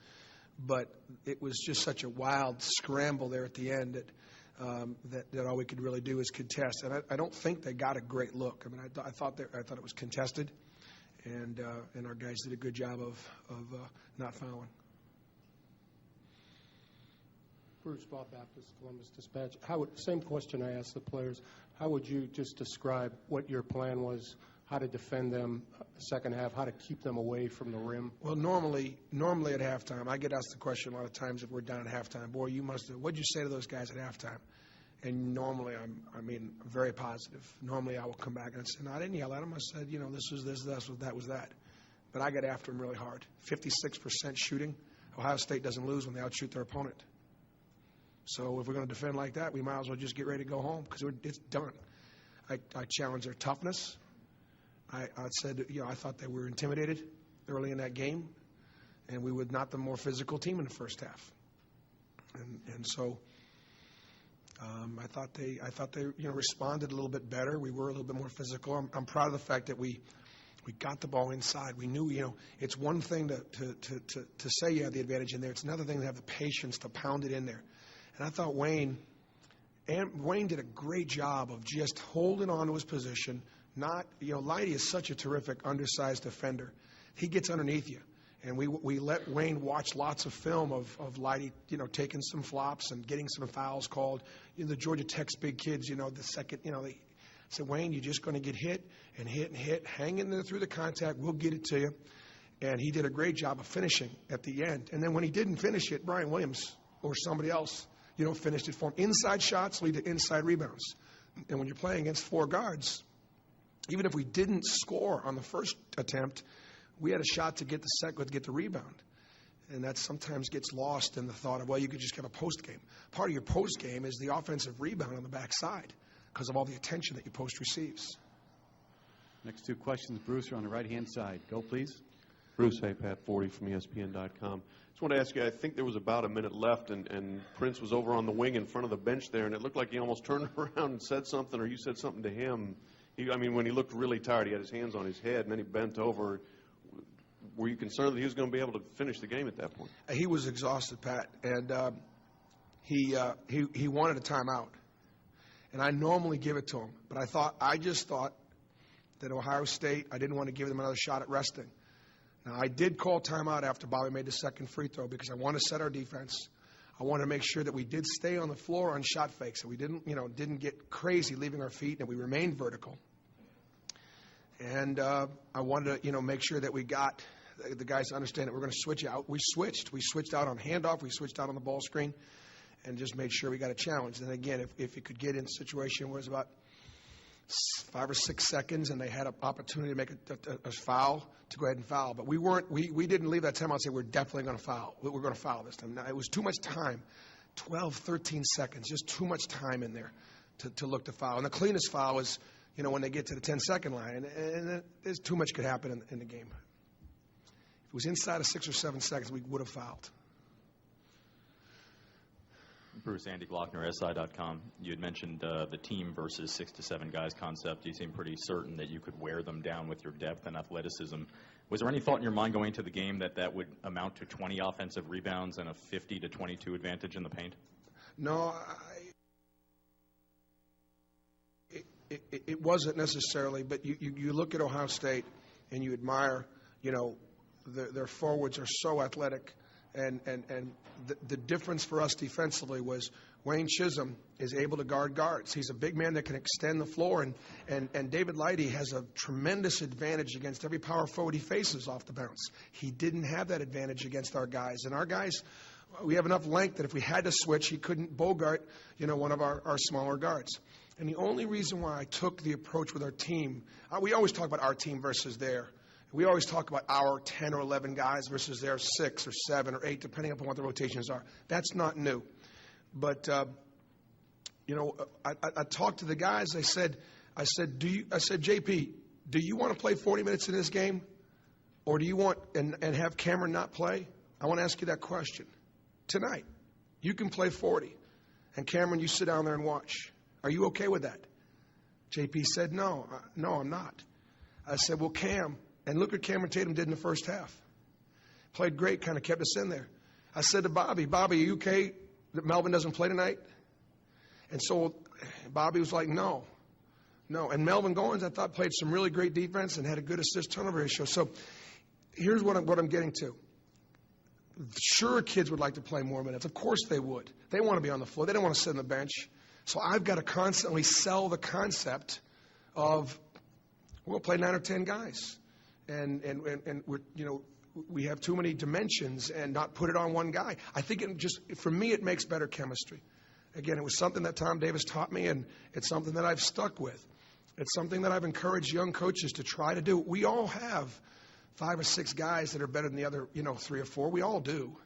But it was just such a wild scramble there at the end that all we could really do is contest. And I don't think they got a great look. I mean, I thought it was contested, and our guys did a good job of not fouling. Bruce, Bob Baptist, Columbus Dispatch. Same question I asked the players. How would you just describe what your plan was, how to defend them second half, how to keep them away from the rim? Well, normally at halftime, I get asked the question a lot of times if we're down at halftime, boy, what'd you say to those guys at halftime? And normally I'm very positive. Normally I will come back and say, no, I didn't yell at them. I said, this was this, that was that. But I get after them really hard. 56% shooting. Ohio State doesn't lose when they outshoot their opponent. So if we're going to defend like that, we might as well just get ready to go home because it's done. I challenge their toughness. I said, I thought they were intimidated early in that game, and we were not the more physical team in the first half. And so I thought they responded a little bit better. We were a little bit more physical. I'm proud of the fact that we got the ball inside. We knew, it's one thing to say you have the advantage in there. It's another thing to have the patience to pound it in there. And I thought Wayne did a great job of just holding on to his position. Leidy is such a terrific undersized defender. He gets underneath you. And we let Wayne watch lots of film of Leidy, taking some flops and getting some fouls called. The Georgia Tech's big kids, the second, they said, Wayne, you're just going to get hit and hit and hit. Hang in there through the contact. We'll get it to you. And he did a great job of finishing at the end. And then when he didn't finish it, Brian Williams or somebody else, finished it for him. Inside shots lead to inside rebounds. And when you're playing against 4 guards, even if we didn't score on the first attempt, we had a shot to get the rebound. And that sometimes gets lost in the thought of, well, you could just get a post game. Part of your post game is the offensive rebound on the backside because of all the attention that your post receives. Next 2 questions, Bruce, are on the right-hand side. Go, please. Bruce, hey, Pat 40 from ESPN.com. Just want to ask you, I think there was about a minute left, and Prince was over on the wing in front of the bench there, and it looked like he almost turned around and said something, or you said something to him. When he looked really tired, he had his hands on his head, and then he bent over. Were you concerned that he was going to be able to finish the game at that point? He was exhausted, Pat, and he wanted a timeout. And I normally give it to him, but I just thought that Ohio State, I didn't want to give them another shot at resting. Now, I did call timeout after Bobby made the second free throw because I want to set our defense. I want to make sure that we did stay on the floor on shot fakes, that we didn't get crazy leaving our feet, and we remained vertical. And I wanted to, make sure that we got the guys to understand that we're going to switch out. We switched out on handoff, we switched out on the ball screen, and just made sure we got a challenge. And again, if it could get in a situation where it's about 5 or 6 seconds and they had an opportunity to make a foul, to go ahead and foul. But we didn't leave that timeout and say we're definitely going to foul. We're going to foul this time. Now, it was too much time, 12, 13 seconds, just too much time in there to look to foul. And the cleanest foul is, when they get to the 10-second line, and there's too much could happen in the game. If it was inside of 6 or 7 seconds, we would have fouled. Bruce, Andy Glockner, SI.com. You had mentioned the team versus 6 to 7 guys concept. You seem pretty certain that you could wear them down with your depth and athleticism. Was there any thought in your mind going into the game that would amount to 20 offensive rebounds and a 50 to 22 advantage in the paint? No, it wasn't necessarily, but you look at Ohio State and you admire, their forwards are so athletic. And the difference for us defensively was Wayne Chisholm is able to guard guards. He's a big man that can extend the floor, and David Leidy has a tremendous advantage against every power forward he faces off the bounce. He didn't have that advantage against our guys. And our guys, we have enough length that if we had to switch, he couldn't bogart, one of our smaller guards. And the only reason why I took the approach with our team, we always talk about our team versus their. We always talk about our 10 or 11 guys versus their 6 or 7 or 8, depending upon what the rotations are. That's not new. But, I talked to the guys. I said, JP, do you want to play 40 minutes in this game? Or do you want and have Cameron not play? I want to ask you that question. Tonight, you can play 40, and Cameron, you sit down there and watch. Are you okay with that? JP said, no, I'm not. I said, well, Cam, and look what Cameron Tatum did in the first half. Played great, kind of kept us in there. I said to Bobby, are you okay that Melvin doesn't play tonight? And so Bobby was like, no. And Melvin Goins, I thought, played some really great defense and had a good assist-turnover ratio. So here's what I'm getting to. Sure, kids would like to play more minutes. Of course they would. They want to be on the floor. They don't want to sit on the bench. So I've got to constantly sell the concept of we'll play 9 or 10 guys, and we're, we have too many dimensions and not put it on one guy. I think for me, it makes better chemistry. Again, it was something that Tom Davis taught me, and it's something that I've stuck with. It's something that I've encouraged young coaches to try to do. We all have 5 or 6 guys that are better than the other, 3 or 4. We all do.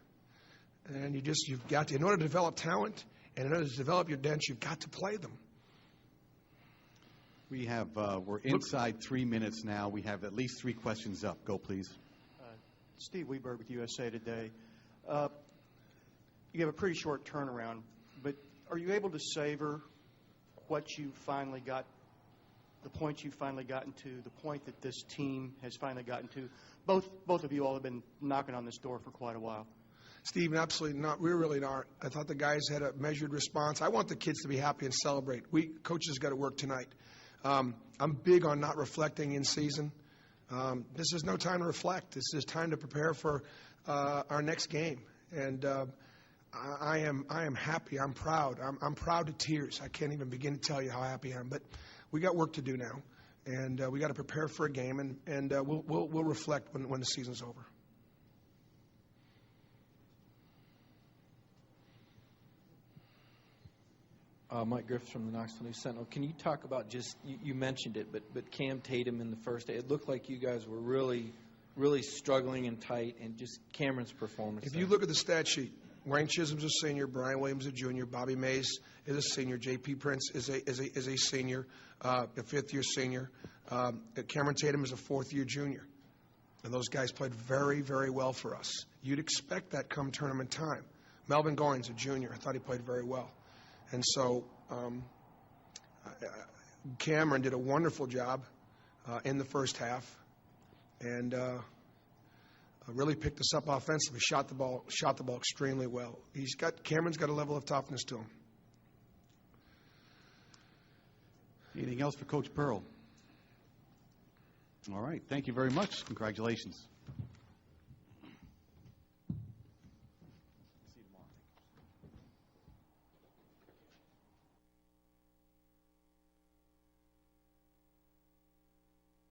And you've got to, in order to develop talent and in order to develop your bench, you've got to play them. We're inside 3 minutes now. We have at least 3 questions up. Go, please. Steve Weberg with USA Today. You have a pretty short turnaround, but are you able to savor what you finally got, the point you've finally gotten to, the point that this team has finally gotten to? Both of you all have been knocking on this door for quite a while. Steve, absolutely not. We really aren't. I thought the guys had a measured response. I want the kids to be happy and celebrate. Coaches got to work tonight. I'm big on not reflecting in season. This is no time to reflect. This is time to prepare for our next game. And I am happy. I'm proud. I'm proud to tears. I can't even begin to tell you how happy I am. But we got work to do now, and we got to prepare for a game. And we'll reflect when the season's over. Mike Griffiths from the Knoxville News Sentinel. Can you talk about you mentioned it, but Cam Tatum in the first day, it looked like you guys were really, really struggling and tight, and just Cameron's performance. If you look at the stat sheet, Wayne Chisholm's a senior, Brian Williams a junior, Bobby Mays is a senior, J.P. Prince is a senior, a fifth-year senior. Cameron Tatum is a fourth-year junior. And those guys played very, very well for us. You'd expect that come tournament time. Melvin Goins, a junior, I thought he played very well. And so Cameron did a wonderful job in the first half, and really picked us up offensively. Shot the ball extremely well. Cameron's got a level of toughness to him. Anything else for Coach Pearl? All right. Thank you very much. Congratulations.